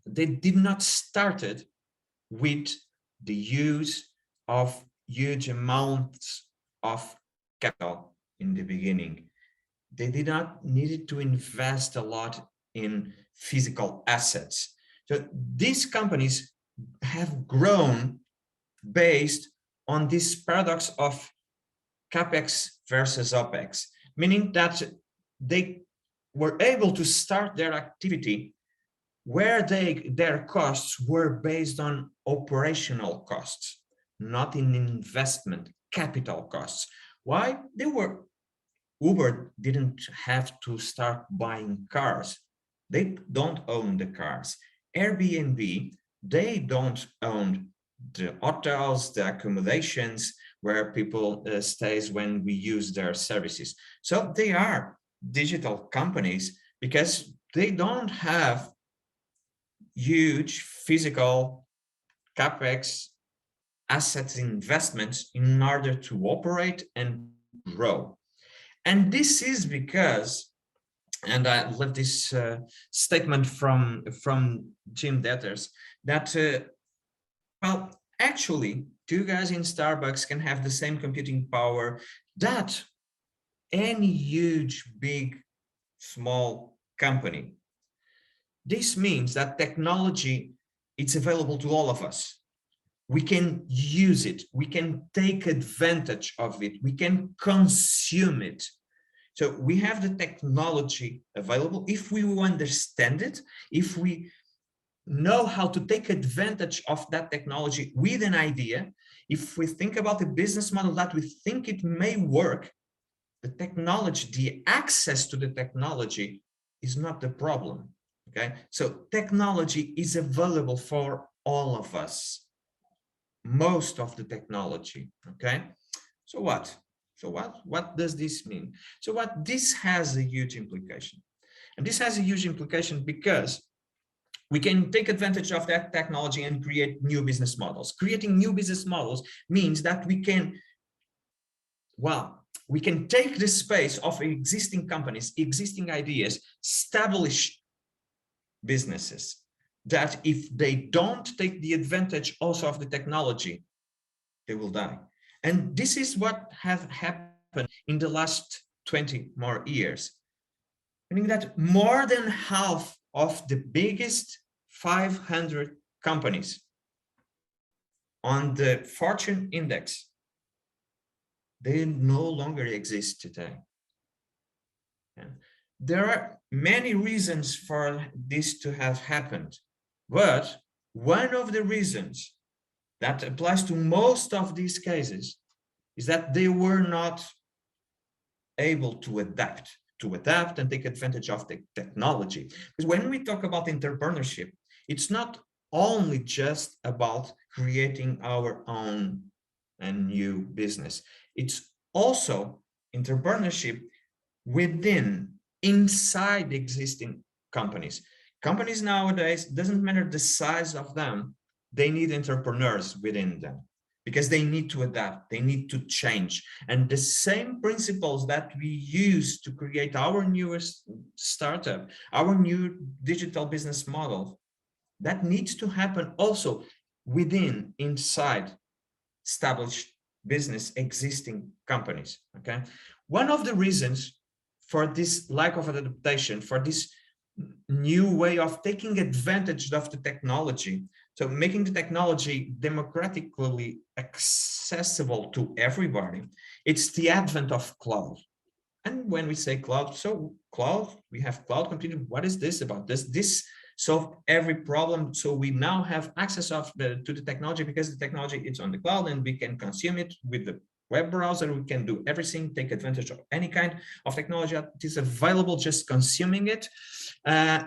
they did not started with the use of huge amounts of capital in the beginning. They did not need to invest a lot in physical assets. So these companies have grown based on this paradox of CapEx versus OpEx, meaning that they were able to start their activity where their costs were based on operational costs, not in investment capital costs. Why? Uber didn't have to start buying cars. They don't own the cars. Airbnb, they don't own the hotels, the accommodations where people stays when we use their services. So they are digital companies because they don't have huge physical capex assets investments in order to operate and grow. And this is because, and I love this statement from Jim Detters, that well, actually, two guys in Starbucks can have the same computing power that any huge, big, small company. This means that technology, it's available to all of us. We can use it. We can take advantage of it. We can consume it. So we have the technology available. If we understand it, if we know how to take advantage of that technology with an idea, if we think about the business model that we think it may work, the technology, the access to the technology is not the problem. Okay, so technology is available for all of us, most of the technology. Okay, so what does this mean? So this has a huge implication, and this has a huge implication because we can take advantage of that technology and create new business models. Creating new business models means that we can take the space of existing companies, existing ideas, establish businesses that if they don't take the advantage also of the technology, they will die. And this is what has happened in the last 20 more years, meaning that more than half of the biggest 500 companies on the Fortune Index, they no longer exist today. And there are many reasons for this to have happened, but one of the reasons that applies to most of these cases is that they were not able to adapt and take advantage of the technology. Because when we talk about entrepreneurship, it's not only just about creating our own and new business. It's also entrepreneurship inside existing companies. Companies nowadays, doesn't matter the size of them, they need entrepreneurs within them because they need to adapt, they need to change. And the same principles that we use to create our newest startup, our new digital business model, that needs to happen also inside established business, existing companies. Okay, one of the reasons for this lack of adaptation, for this new way of taking advantage of the technology, so making the technology democratically accessible to everybody, it's the advent of cloud. And when we say cloud, so cloud, we have cloud computing. What is this about? This solve every problem? So we now have access to the technology, because the technology is on the cloud and we can consume it with the web browser. We can do everything, take advantage of any kind of technology that is available, just consuming it.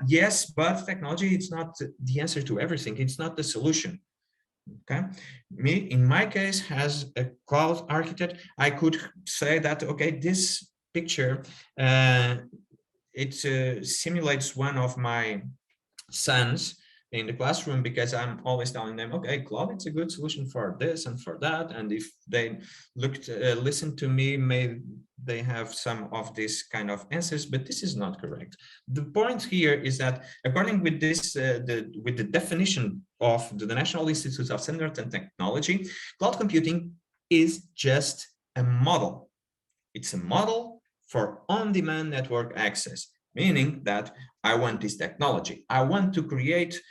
Yes, but technology, it's not the answer to everything. It's not the solution. Okay, in my case, as a cloud architect, I could say that, okay, this picture, it simulates one of my sons in the classroom, because I'm always telling them, okay, cloud, it's a good solution for this and for that. And if they listen to me, maybe they have some of these kind of answers, but this is not correct. The point here is that according with this, with the definition of the National Institute of Standards and Technology, cloud computing is just a model. It's a model for on-demand network access, meaning that I want this technology. I want to create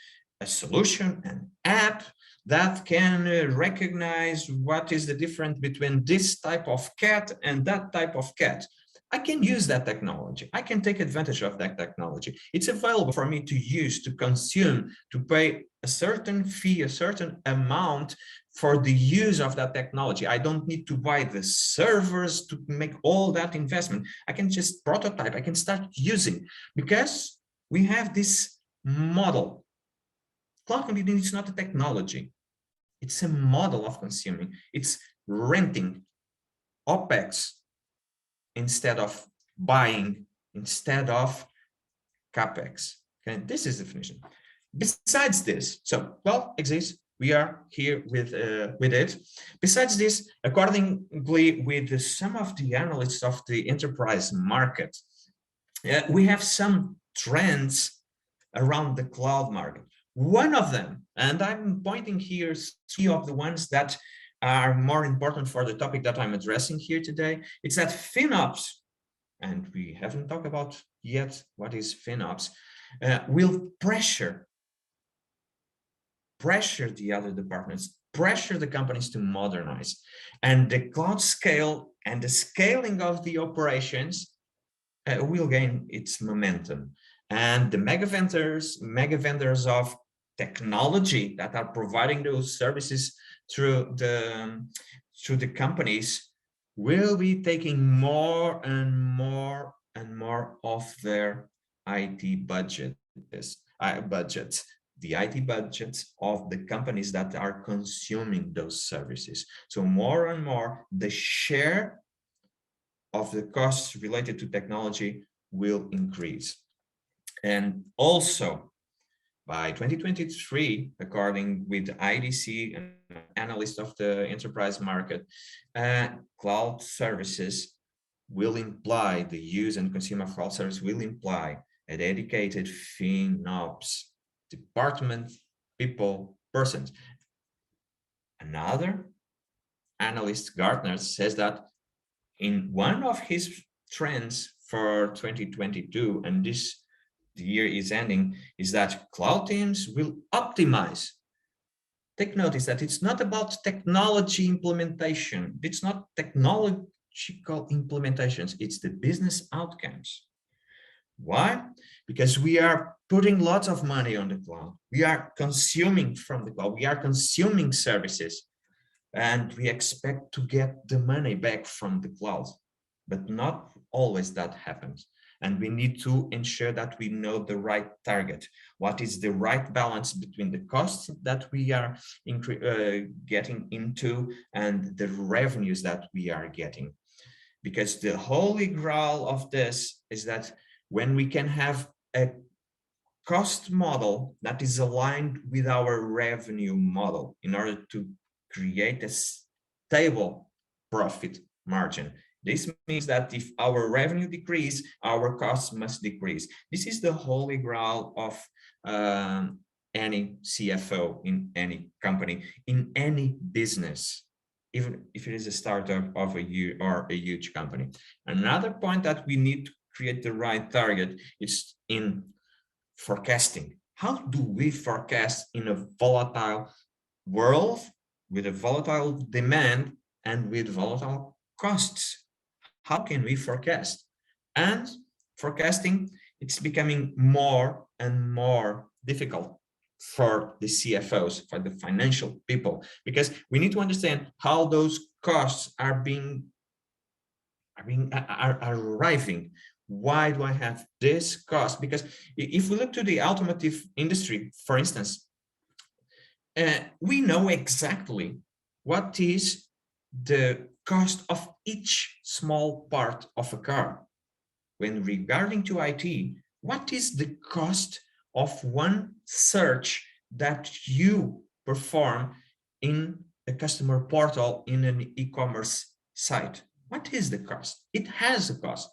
a solution, an app that can recognize what is the difference between this type of cat and that type of cat. I can use that technology. I can take advantage of that technology. It's available for me to use, to consume, to pay a certain fee, a certain amount for the use of that technology. I don't need to buy the servers to make all that investment. I can just prototype, I can start using, because we have this model. Cloud computing is not a technology. It's a model of consuming. It's renting OpEx instead of buying, instead of CapEx. Okay, this is the definition. Besides this, so cloud exists. We are here with it. Besides this, accordingly with some of the analysts of the enterprise market, we have some trends around the cloud market. One of them, and I'm pointing here three of the ones that are more important for the topic that I'm addressing here today. It's that FinOps, and we haven't talked about yet what is FinOps, will pressure the other departments, pressure the companies to modernize. And the cloud scale and the scaling of the operations will gain its momentum. And the mega vendors of technology that are providing those services through the companies will be taking more and more and more of their IT budgets, the IT budgets of the companies that are consuming those services. So more and more, the share of the costs related to technology will increase. And also, by 2023, according with IDC, an analyst of the enterprise market, cloud services will imply, the use and consumer of cloud service will imply a dedicated FinOps department, persons. Another analyst, Gartner, says that in one of his trends for 2022, and the year is ending, is that cloud teams will optimize. Take notice that it's not about technology implementation. It's not technological implementations. It's the business outcomes. Why? Because we are putting lots of money on the cloud. We are consuming from the cloud. We are consuming services, and we expect to get the money back from the cloud. But not always that happens. And we need to ensure that we know the right target. What is the right balance between the costs that we are getting into and the revenues that we are getting? Because the holy grail of this is that when we can have a cost model that is aligned with our revenue model in order to create a stable profit margin. This means that if our revenue decrease, our costs must decrease. This is the holy grail of any CFO in any company, in any business, even if it is a startup of a huge company. Another point that we need to create the right target is in forecasting. How do we forecast in a volatile world with a volatile demand and with volatile costs? How can we forecast? And forecasting, it's becoming more and more difficult for the CFOs, for the financial people, because we need to understand how those costs are arriving. Why do I have this cost? Because if we look to the automotive industry, for instance, we know exactly what is the cost of each small part of a car. When regarding to IT, what is the cost of one search that you perform in a customer portal in an e-commerce site? What is the cost? It has a cost.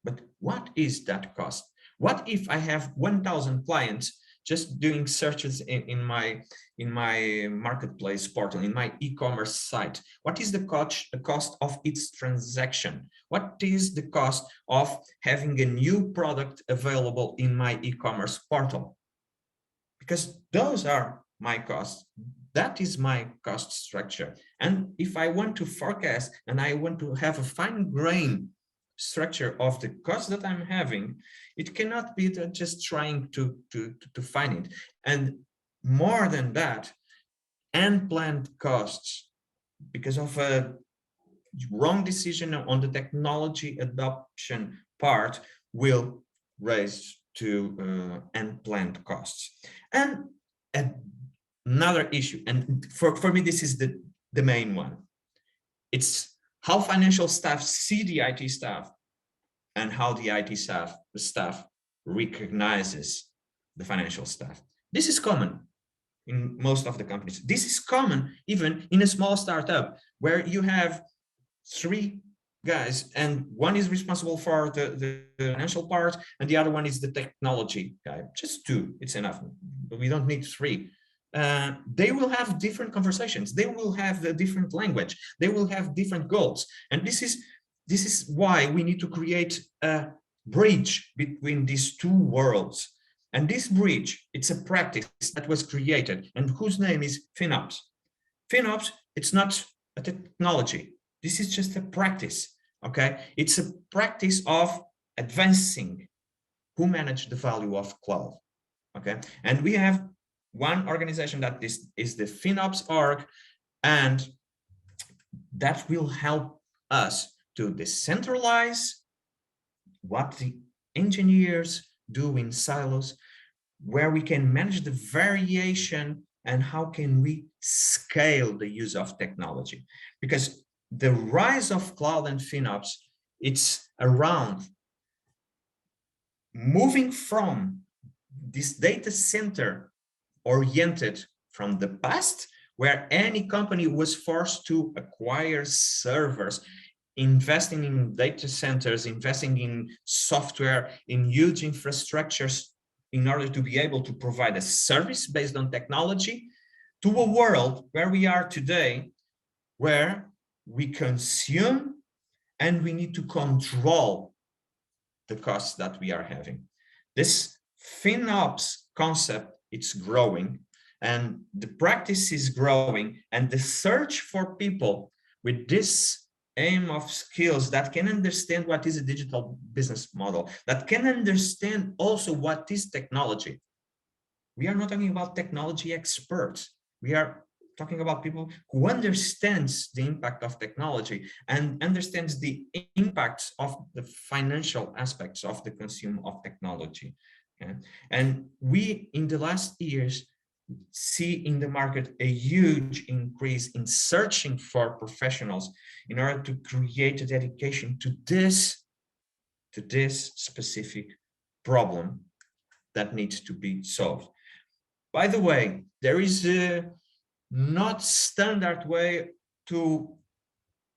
But what is that cost? What if I have 1,000 clients just doing searches in my marketplace portal, in my e-commerce site? What is the cost of its transaction? What is the cost of having a new product available in my e-commerce portal? Because those are my costs. That is my cost structure. And if I want to forecast and I want to have a fine-grained structure of the cost that I'm having, it cannot be just trying to find it. And more than that, unplanned costs because of a wrong decision on the technology adoption part will raise to unplanned costs. And another issue, and for me this is the main one, it's how financial staff see the IT staff and how the IT staff recognizes the financial staff. This is common in most of the companies. This is common even in a small startup where you have 3 guys and one is responsible for the financial part and the other one is the technology guy. Just 2, it's enough. We don't need 3. They will have different conversations. They will have a different language. They will have different goals. And this is why we need to create a bridge between these 2 worlds. And this bridge, it's a practice that was created and whose name is FinOps. FinOps, it's not a technology. This is just a practice, okay? It's a practice of advancing who manage the value of cloud, okay? And we have one organization that is the FinOps org, and that will help us to decentralize what the engineers do in silos, where we can manage the variation and how can we scale the use of technology. Because the rise of cloud and FinOps, it's around moving from this data center oriented from the past, where any company was forced to acquire servers, investing in data centers, investing in software, in huge infrastructures in order to be able to provide a service based on technology, to a world where we are today, where we consume and we need to control the costs that we are having. This FinOps concept, it's growing and the practice is growing, and the search for people with this aim of skills that can understand what is a digital business model, that can understand also what is technology. We are not talking about technology experts. We are talking about people who understands the impact of technology and understands the impacts of the financial aspects of the consume of technology. Okay? And we, in the last years, see in the market a huge increase in searching for professionals in order to create a dedication to this specific problem that needs to be solved. By the way, there is a not standard way to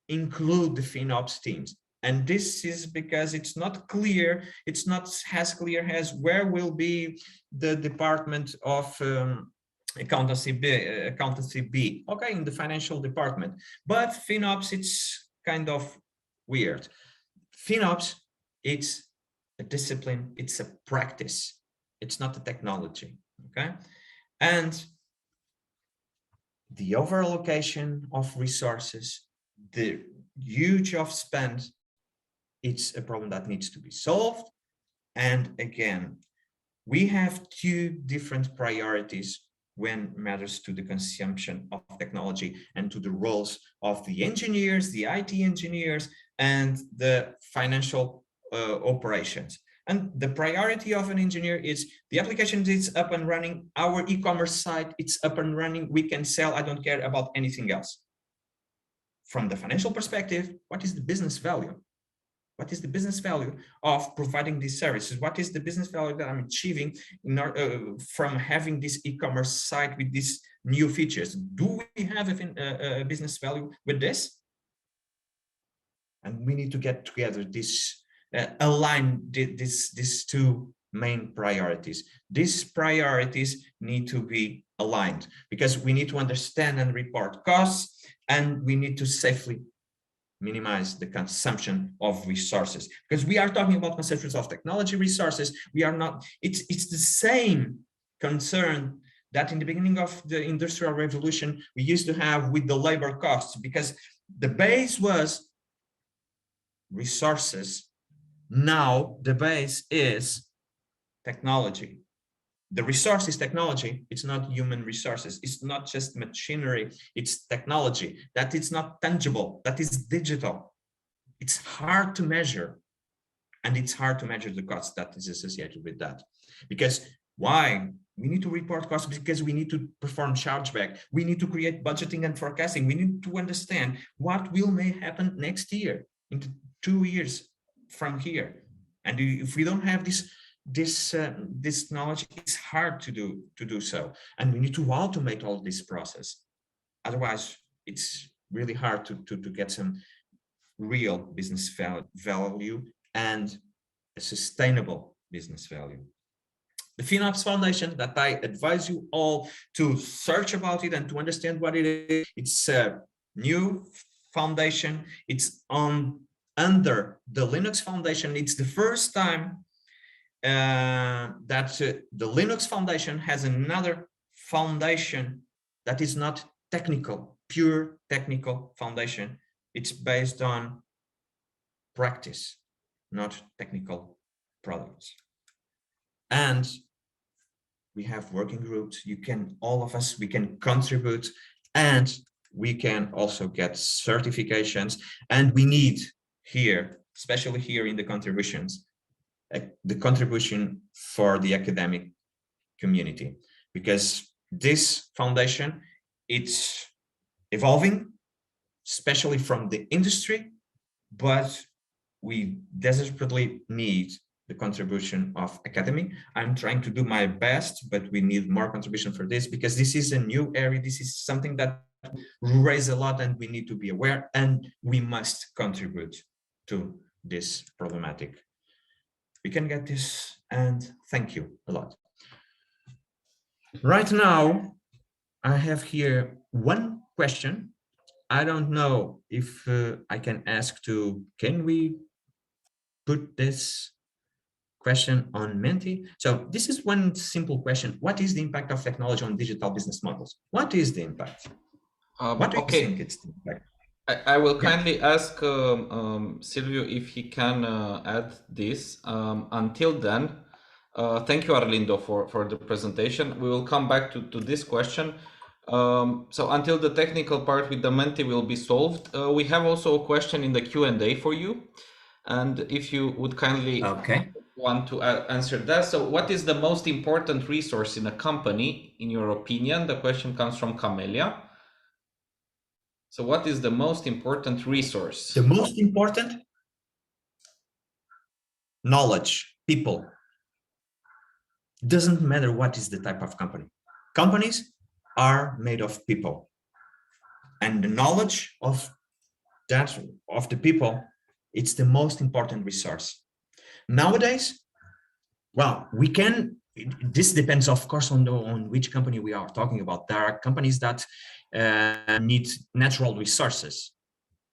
include the FinOps teams. And this is because it's not clear, it's not as clear as where will be the department of accountancy B, okay, in the financial department. But FinOps, it's kind of weird. FinOps, it's a discipline, it's a practice, it's not a technology, okay? And the overallocation of resources, the huge of spend it's a problem that needs to be solved. And again, we have two different priorities when matters to the consumption of technology and to the roles of the engineers, the IT engineers, and the financial operations. And the priority of an engineer is the application is up and running, our e-commerce site, it's up and running, we can sell, I don't care about anything else. From the financial perspective, what is the business value? What is the business value of providing these services? What is the business value that I'm achieving from having this e-commerce site with these new features? Do we have a business value with this? And we need to get together this, align these two main priorities. These priorities need to be aligned because we need to understand and report costs, and we need to safely minimize the consumption of resources, because we are talking about consumption of technology resources. We are not, it's the same concern that in the beginning of the Industrial Revolution we used to have with the labor costs, because the base was resources. Now the base is technology. The resource is technology. It's not human resources. It's not just machinery. It's technology. That is not tangible. That is digital. It's hard to measure. And it's hard to measure the cost that is associated with that. Because why? We need to report costs because we need to perform chargeback. We need to create budgeting and forecasting. We need to understand what may happen next year, in 2 years from here. And if we don't have this knowledge, it's hard to do so, and we need to automate all this process. Otherwise, it's really hard to get some real business value and a sustainable business value. The FinOps Foundation, that I advise you all to search about it and to understand what it is. It's a new foundation. It's under the Linux Foundation. It's the first time that the Linux Foundation has another foundation that is not technical, pure technical foundation. It's based on practice, not technical products. And we have working groups. You can, all of us, we can contribute, and we can also get certifications. And we need here, especially here in the contributions, the contribution for the academic community, because this foundation, it's evolving, especially from the industry, but we desperately need the contribution of academy. I'm trying to do my best, but we need more contribution for this, because this is a new area. This is something that raises a lot, and we need to be aware, and we must contribute to this problematic. We can get this, and thank you a lot. Right now, I have here one question. I don't know if I can ask to, can we put this question on Menti? So this is one simple question. What is the impact of technology on digital business models? What is the impact? What do you think it's the impact? I will kindly ask Silvio if he can add this. Until then, thank you, Arlindo, for the presentation. We will come back to this question. So until the technical part with the Menti will be solved, we have also a question in the Q&A for you. And if you would kindly want to answer that. So what is the most important resource in a company, in your opinion? The question comes from Camelia. So what is the most important resource? The most important? Knowledge, people. Doesn't matter what is the type of company. Companies are made of people. And the knowledge of the people, it's the most important resource. Nowadays, well, we can, this depends, of course, on which company we are talking about. There are companies that need natural resources.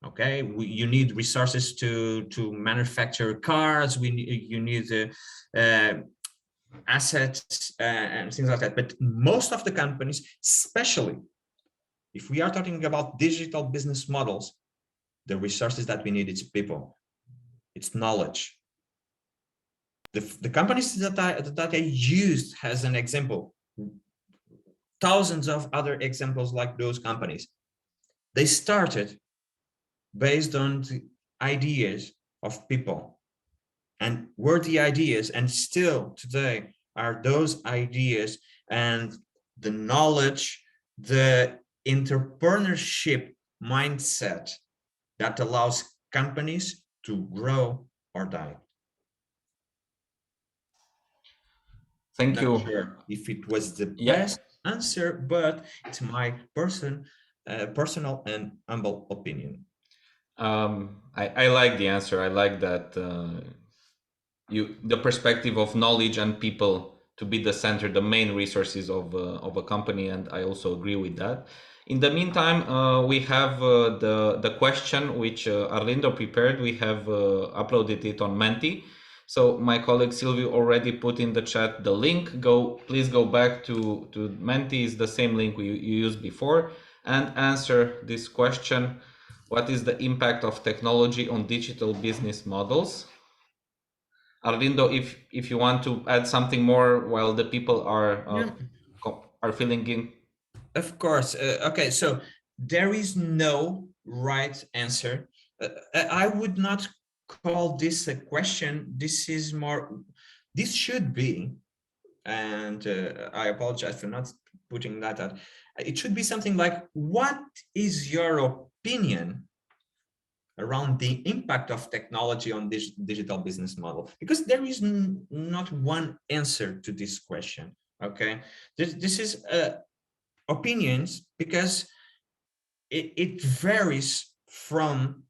Okay, you need resources to manufacture cars. You need assets and things like that. But most of the companies, especially if we are talking about digital business models, the resources that we need is people. it's knowledge. The companies that I used as an example, thousands of other examples like those companies, they started based on the ideas of people, and were the ideas, and still today are those ideas and the knowledge, the entrepreneurship mindset that allows companies to grow or die. Thank you. Not sure if it was the best answer, but it's my personal and humble opinion. I like the answer. I like that the perspective of knowledge and people to be the center, the main resources of a company, and I also agree with that. In the meantime, we have the question which Arlindo prepared. We have uploaded it on Menti. So my colleague Silvio already put in the chat the link. Please go back to Menti. Is the same link you used before, and answer this question. What is the impact of technology on digital business models? Arlindo, if you want to add something more while the people are filling in. Of course. Okay, so there is no right answer. I would not call this a question. This is more, this should be, and I apologize for not putting that out. It should be something like, what is your opinion around the impact of technology on this digital business model? Because there is not one answer to this question. Okay, this is opinions, because it varies from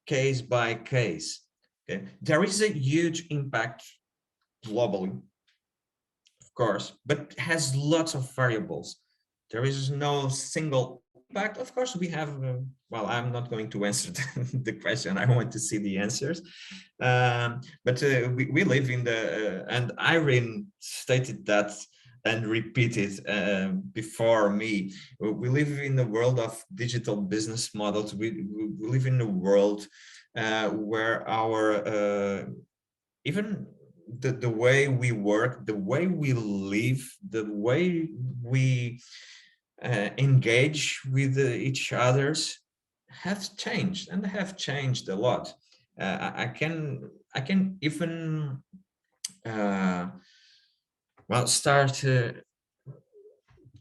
case by case. Okay, there is a huge impact globally, of course, but has lots of variables. There is no single impact. Of course, we have, well, I'm not going to answer the question. I want to see the answers. But we live in the, and Irene stated that and repeated before me, we live in the world of digital business models. We live in a world where our, even the way we work, the way we live, the way we engage with each others have changed, and have changed a lot. I can even well, start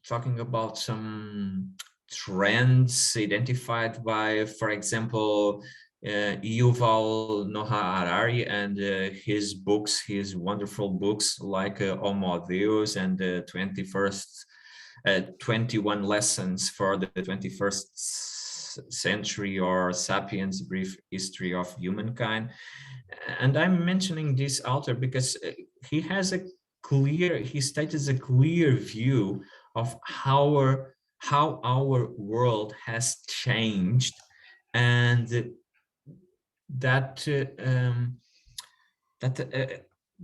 talking about some trends identified by, for example, Yuval Noah Harari and his books, his wonderful books like Homo Deus and 21 Lessons for the 21st Century, or Sapiens, Brief History of Humankind. And I'm mentioning this author because he has a clear, he states a clear view of how our world has changed, and that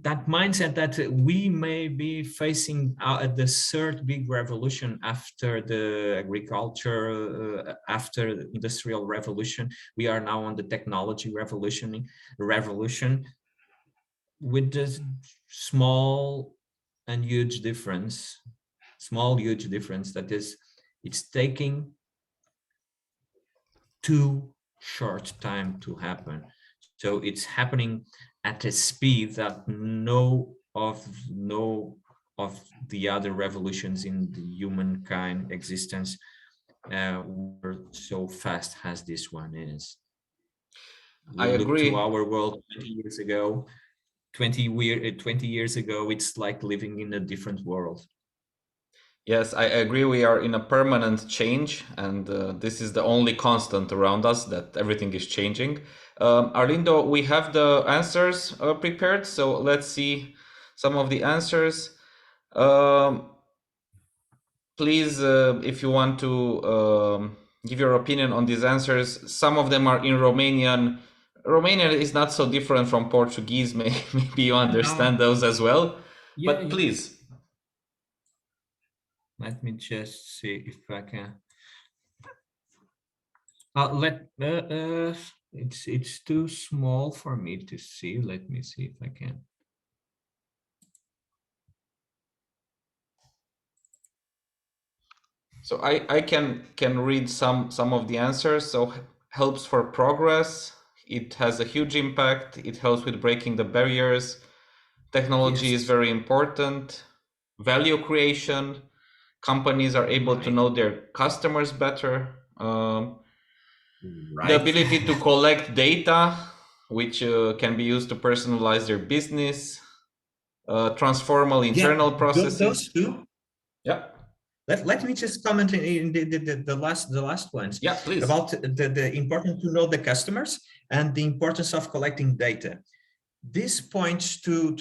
that mindset that we may be facing the third big revolution after the agriculture, after the industrial revolution. We are now on the technology revolution with this small huge difference that is, it's taking too short time to happen. So it's happening at a speed that no of the other revolutions in the humankind existence were so fast as this one is. I agree. Look to our world 20 years ago. 20 years ago, it's like living in a different world. Yes, I agree. We are in a permanent change, and this is the only constant around us, that everything is changing. Arlindo, we have the answers prepared, so let's see some of the answers. Please, if you want to give your opinion on these answers, some of them are in Romanian. Romanian is not so different from Portuguese. Maybe you understand those as well, Yeah, but please. Let me just see if I can. It's too small for me to see. Let me see if I can. So I can read some of the answers. So helps for progress. It has a huge impact. It helps with breaking the barriers. Technology Yes. is very important. Value creation. Companies are able to know their customers better. The ability to collect data, which can be used to personalize their business. Transformal internal processes. Those two. Yeah. Let me just comment in the last ones. Yeah, please. About the important to know the customers and the importance of collecting data. This points to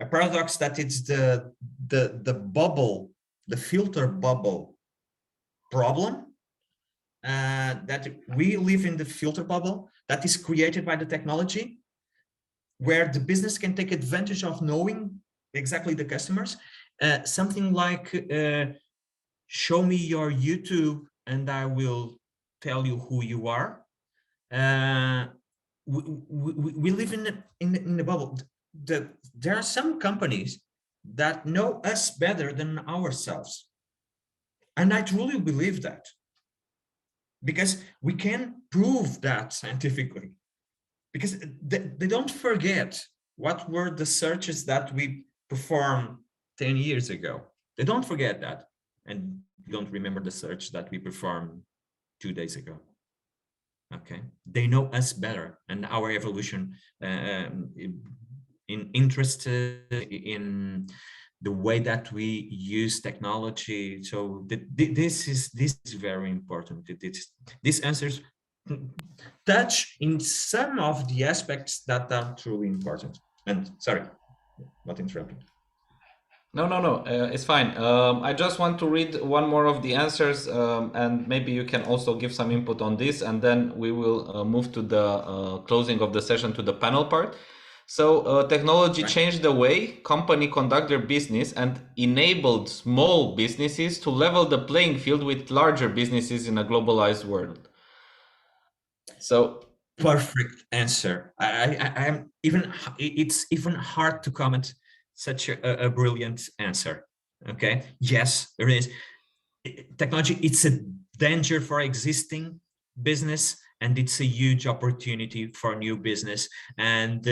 a paradox that it's the bubble, the filter bubble problem, that we live in the filter bubble that is created by the technology, where the business can take advantage of knowing exactly the customers. Something like show me your YouTube and I will tell you who you are. We live in the bubble. There are some companies that know us better than ourselves. And I truly believe that, because we can prove that scientifically, because they don't forget what were the searches that we performed 10 years ago. They don't forget that, and don't remember the search that we performed 2 days ago. Okay, they know us better and our evolution in interest in the way that we use technology. So this is very important. This answers touch in some of the aspects that are truly important. And sorry, not interrupting. No, it's fine. I just want to read one more of the answers, and maybe you can also give some input on this, and then we will move to the closing of the session, to the panel part. So technology changed the way companies conduct their business and enabled small businesses to level the playing field with larger businesses in a globalized world. So perfect answer. I'm even, it's even hard to comment such a brilliant answer. Okay, yes, there is technology. It's a danger for existing business, and it's a huge opportunity for new business. And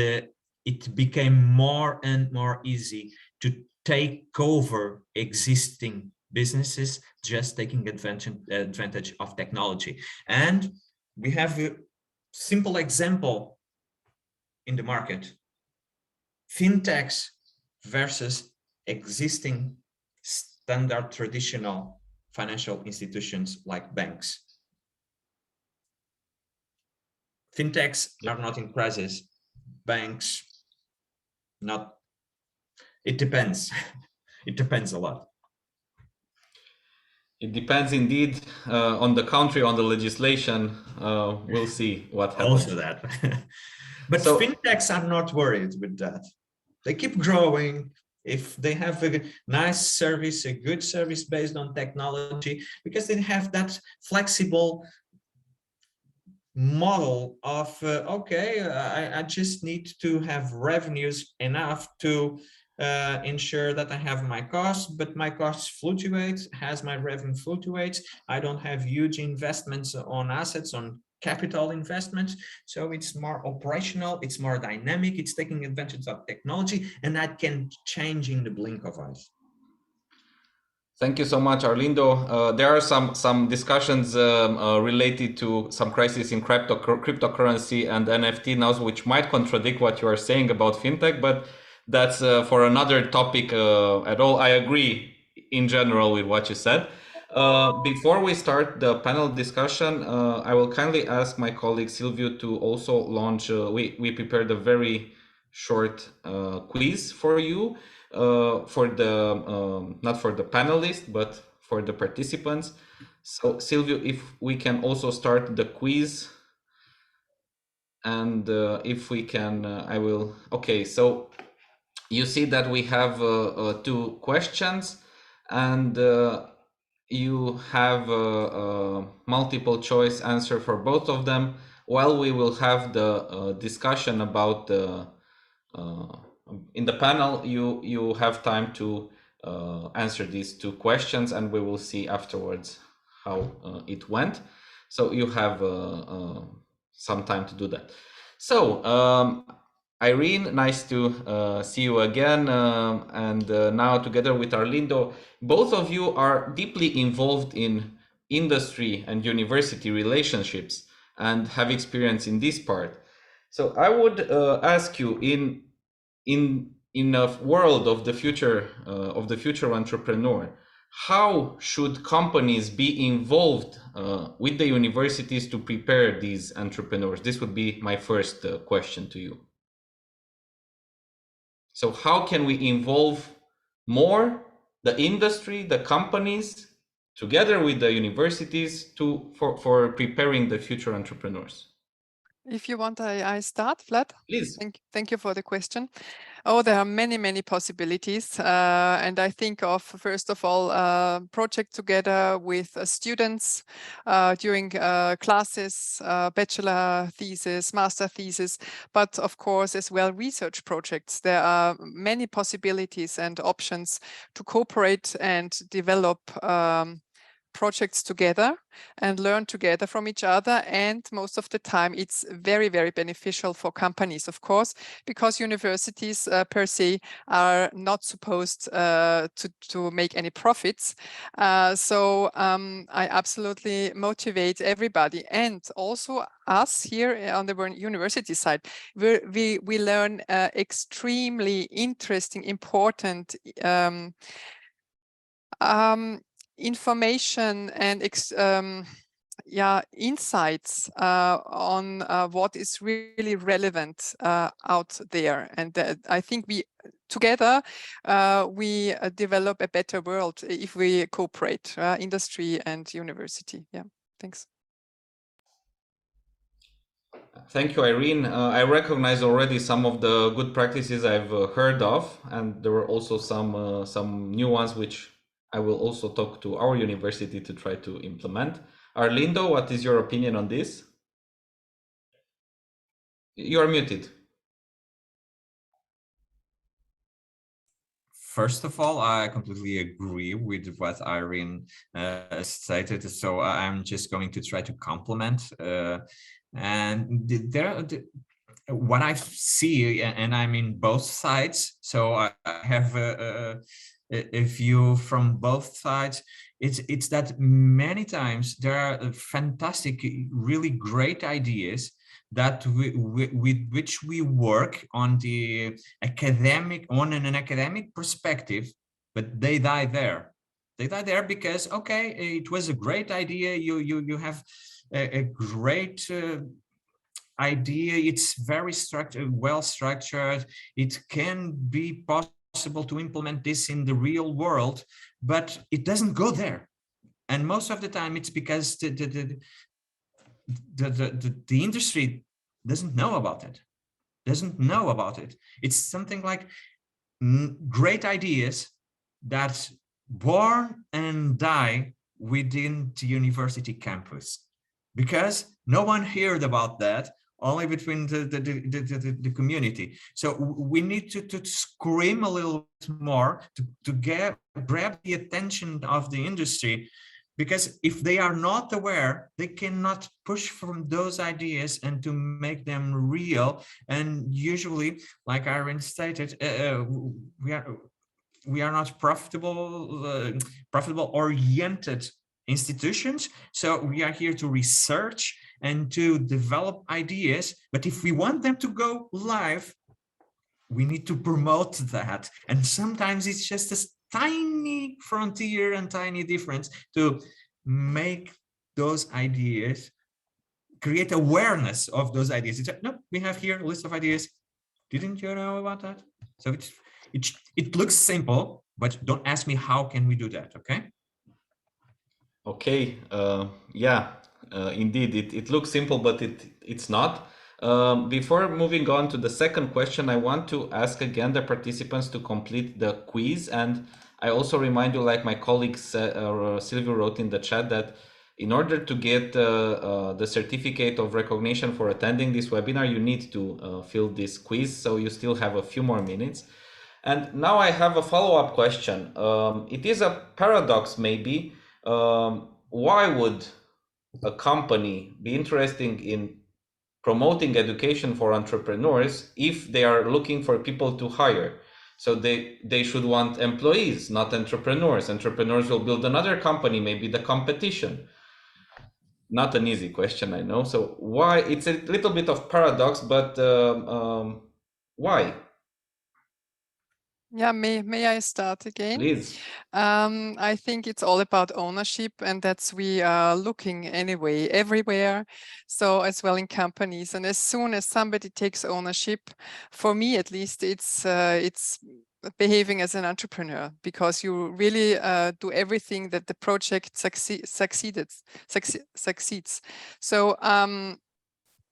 it became more and more easy to take over existing businesses, just taking advantage of technology. And we have a simple example in the market: fintechs versus existing standard traditional financial institutions like banks. Fintechs are not in crisis. Banks, not. It depends. It depends a lot. it depends indeed on the country, on the legislation. We'll see what happens. Also that. But So, fintechs are not worried with that. They keep growing. If they have a nice service, a good service based on technology, because they have that flexible model of, okay, I just need to have revenues enough to ensure that I have my costs, but my costs fluctuate as my revenue fluctuates. I don't have huge investments on assets, on capital investments. So it's more operational, it's more dynamic, it's taking advantage of technology, and that can change in the blink of eyes. thank you so much, Arlindo. There are some discussions related to some crisis in cryptocurrency and NFT now, which might contradict what you are saying about fintech, but that's for another topic at all. I agree in general with what you said. Before we start the panel discussion, I will kindly ask my colleague Silviu to also launch, we prepared a very short quiz for you, for the, not for the panelists, but for the participants. So Silviu, if we can also start the quiz, and if we can, I will, okay, so you see that we have 2 questions, and you have a multiple choice answer for both of them, while we will have the discussion about the in the panel. You have time to answer these two questions, and we will see afterwards how it went. So you have some time to do that. So Irene, nice to see you again, and now together with Arlindo, both of you are deeply involved in industry and university relationships and have experience in this part. So I would ask you, in a world of the future entrepreneur, how should companies be involved with the universities to prepare these entrepreneurs? This would be my first question to you. So how can we involve more the industry, the companies, together with the universities for preparing the future entrepreneurs? If you want, I start, Vlad. Please. Thank you for the question. Oh, there are many, many possibilities. And I think of, first of all, project together with students during classes, bachelor thesis, master thesis, but of course, as well, research projects. There are many possibilities and options to cooperate and develop projects together and learn together from each other. And most of the time, it's very, very beneficial for companies, of course, because universities per se are not supposed to make any profits. So I absolutely motivate everybody, and also us here on the university side. We learn extremely interesting, important information and insights on what is really relevant out there. And I think we together we develop a better world if we cooperate, industry and university. Yeah, thanks. Thank you, Irene. I recognize already some of the good practices I've heard of, and there were also some new ones which I will also talk to our university to try to implement. Arlindo, what is your opinion on this? You are muted. First of all, I completely agree with what Irene stated, so I'm just going to try to complement. And what I see, and I'm in both sides, so I have a view from both sides. It's that many times there are fantastic, really great ideas that with which we work on an academic perspective, but they die there. They die there because, okay, it was a great idea. You have a great idea. It's very structured, well structured. It can be possible to implement this in the real world, but it doesn't go there. And most of the time, it's because the industry doesn't know about it. It's something like great ideas that born and die within the university campus, because no one heard about that, only between the community. So we need to scream a little bit more to grab the attention of the industry, because if they are not aware, they cannot push from those ideas and to make them real. And usually, like Irene stated, we are not profitable oriented institutions. So we are here to research and to develop ideas. But if we want them to go live, we need to promote that. And sometimes it's just a tiny frontier and tiny difference to make those ideas, create awareness of those ideas. It's like, no, we have here a list of ideas. Didn't you know about that? So it looks simple, but don't ask me how can we do that, okay? Okay, indeed, it looks simple, but it's not. Before moving on to the second question, I want to ask again the participants to complete the quiz, and I also remind you, like my colleague Silvio wrote in the chat, that in order to get the certificate of recognition for attending this webinar, you need to fill this quiz. So you still have a few more minutes. And now I have a follow-up question. It is a paradox, maybe. Why would a company be interested in promoting education for entrepreneurs if they are looking for people to hire? So they should want employees, not entrepreneurs. Entrepreneurs will build another company, maybe the competition. Not an easy question, I know. So why? It's a little bit of paradox, but why? Yeah, may I start again? Please. I think it's all about ownership, and that's we are looking anyway everywhere. So as well in companies, and as soon as somebody takes ownership, for me at least, it's behaving as an entrepreneur, because you really do everything that the project succeeds. So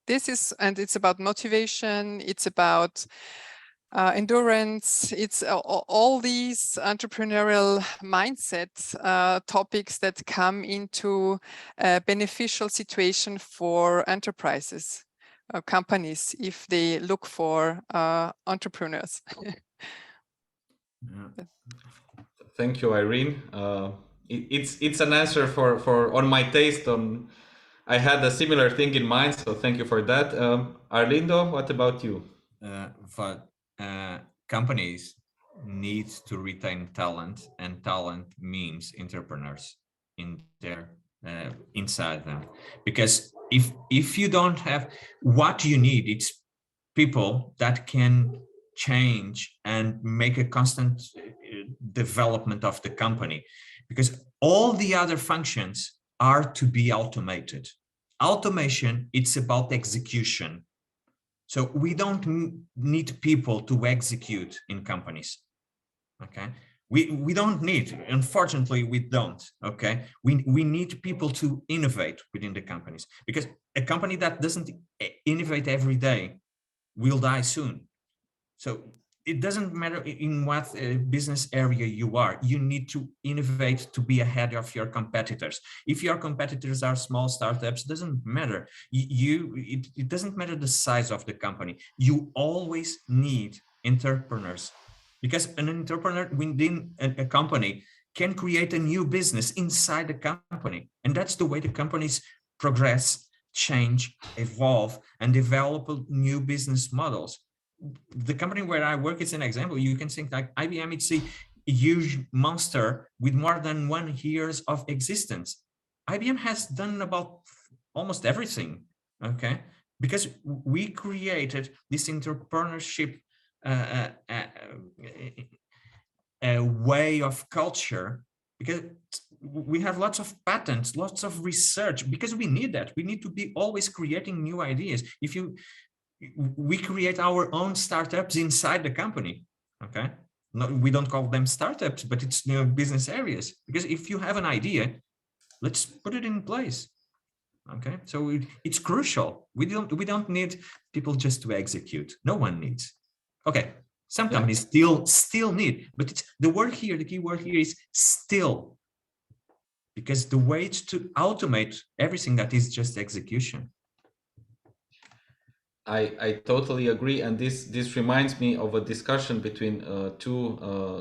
this is, and it's about motivation. It's about endurance. It's all these entrepreneurial mindset topics that come into a beneficial situation for enterprises, companies, if they look for entrepreneurs. Thank you, Irene. It's an answer for on my taste. I had a similar thing in mind, so thank you for that. Arlindo, what about you? Companies need to retain talent, and talent means entrepreneurs in their inside them. Because if you don't have what you need, it's people that can change and make a constant development of the company, because all the other functions are to be automated. Automation, it's about execution. So we don't need people to execute in companies. Okay, we don't need, unfortunately we don't. Okay, we need people to innovate within the companies, because a company that doesn't innovate every day will die soon. So it doesn't matter in what business area you are, you need to innovate to be ahead of your competitors. If your competitors are small startups, doesn't matter. It doesn't matter the size of the company. You always need entrepreneurs, because an entrepreneur within a company can create a new business inside the company. And that's the way the companies progress, change, evolve, and develop new business models. The company where I work is an example. You can think like IBM, it's a huge monster with more than 1 year of existence. IBM has done about almost everything, okay? Because we created this entrepreneurship way of culture, because we have lots of patents, lots of research, because we need that. We need to be always creating new ideas. We create our own startups inside the company, okay? We don't call them startups, but it's new business areas, because if you have an idea, let's put it in place, okay? So it's crucial. We don't need people just to execute. No one needs. Okay, some companies still need, but it's the word here, the key word here is still, because the way to automate everything that is just execution. I totally agree, and this reminds me of a discussion between two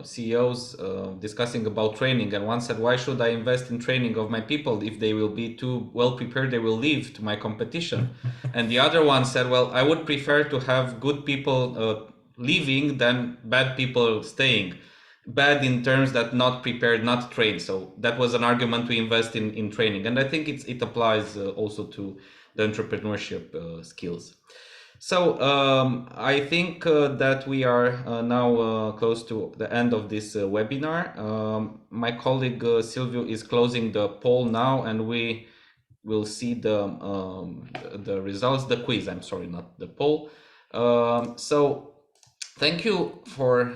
CEOs discussing about training, and one said, why should I invest in training of my people? If they will be too well prepared, they will leave to my competition. And the other one said, well, I would prefer to have good people leaving than bad people staying. Bad in terms that not prepared, not trained. So that was an argument to invest in training, and I think it applies also to the entrepreneurship skills. So I think that we are now close to the end of this webinar. My colleague Silvio is closing the poll now, and we will see the results, the quiz, I'm sorry, not the poll. So thank you for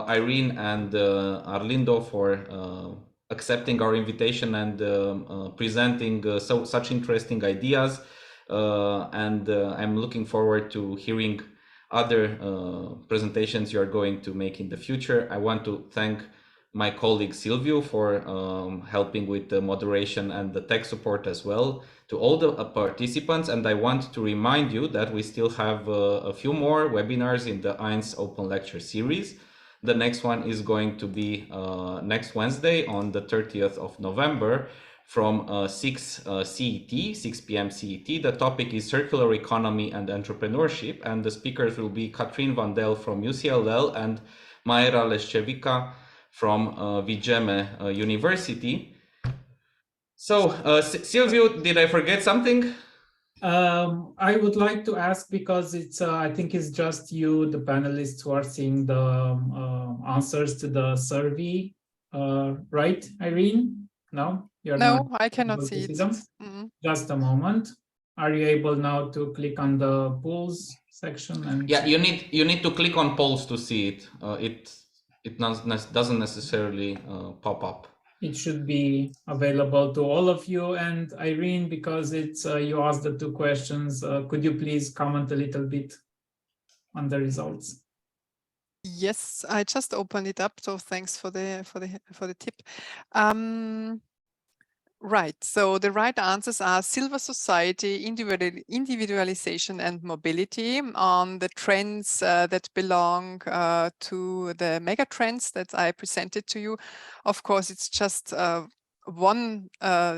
Irene and Arlindo for accepting our invitation and presenting such interesting ideas. And I'm looking forward to hearing other presentations you are going to make in the future. I want to thank my colleague Silvio for helping with the moderation and the tech support as well, to all the participants. And I want to remind you that we still have a few more webinars in the E.I.N.S Open Lecture Series. The next one is going to be next Wednesday on the 30th of November from 6 p.m. CET. The topic is circular economy and entrepreneurship, and the speakers will be Katrin Vandel from UCLL and Maera Leszczewicka from E3² University. So, Silvio, did I forget something? I would like to ask, because it's I think it's just you, the panelists, who are seeing the answers to the survey, right, Irene? No, you're No, not I cannot able to see it. them? Just a moment. Are you able now to click on the polls section? And yeah, you need to click on polls to see it. It doesn't necessarily pop up. It should be available to all of you. And Irene, because it's you asked the two questions, could you please comment a little bit on the results? Yes, I just opened it up. So thanks for the tip. Right. So the right answers are silver society, individualization and mobility on the trends that belong to the mega trends that I presented to you. Of course, it's just one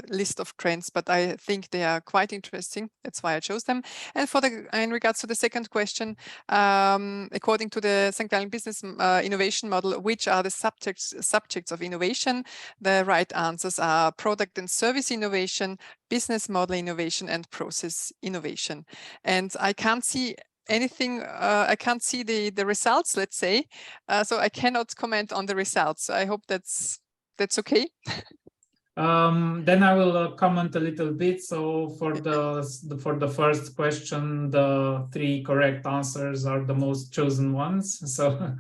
list of trends, but I think they are quite interesting. That's why I chose them. And in regards to the second question, according to the St. Gallen Business Innovation Model, which are the subjects of innovation? The right answers are product and service innovation, business model innovation, and process innovation. And I can't see anything, I can't see the results, let's say, so I cannot comment on the results. So I hope that's okay. Then I will comment a little bit. So for the first question, the 3 correct answers are the most chosen ones. So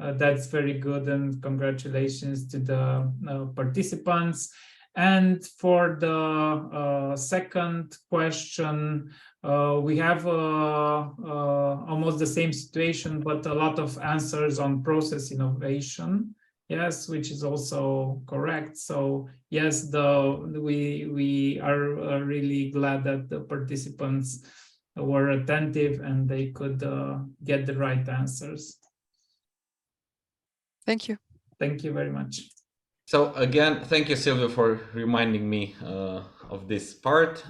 that's very good, and congratulations to the participants. And for the second question, we have almost the same situation, but a lot of answers on process innovation. Yes, which is also correct. So yes, we are really glad that the participants were attentive and they could get the right answers. Thank you. Thank you very much. So again, thank you, Silvio, for reminding me of this part.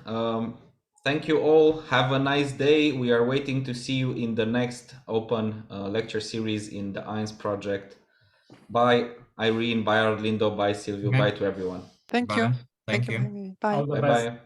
Thank you all. Have a nice day. We are waiting to see you in the next open lecture series in the E.I.N.S project. Bye, Irene. Bye, Arlindo. Bye, Silvio. Okay. Bye to everyone. Thank Bye. you. Thank Thank you. you. Bye. All the Bye-bye. best.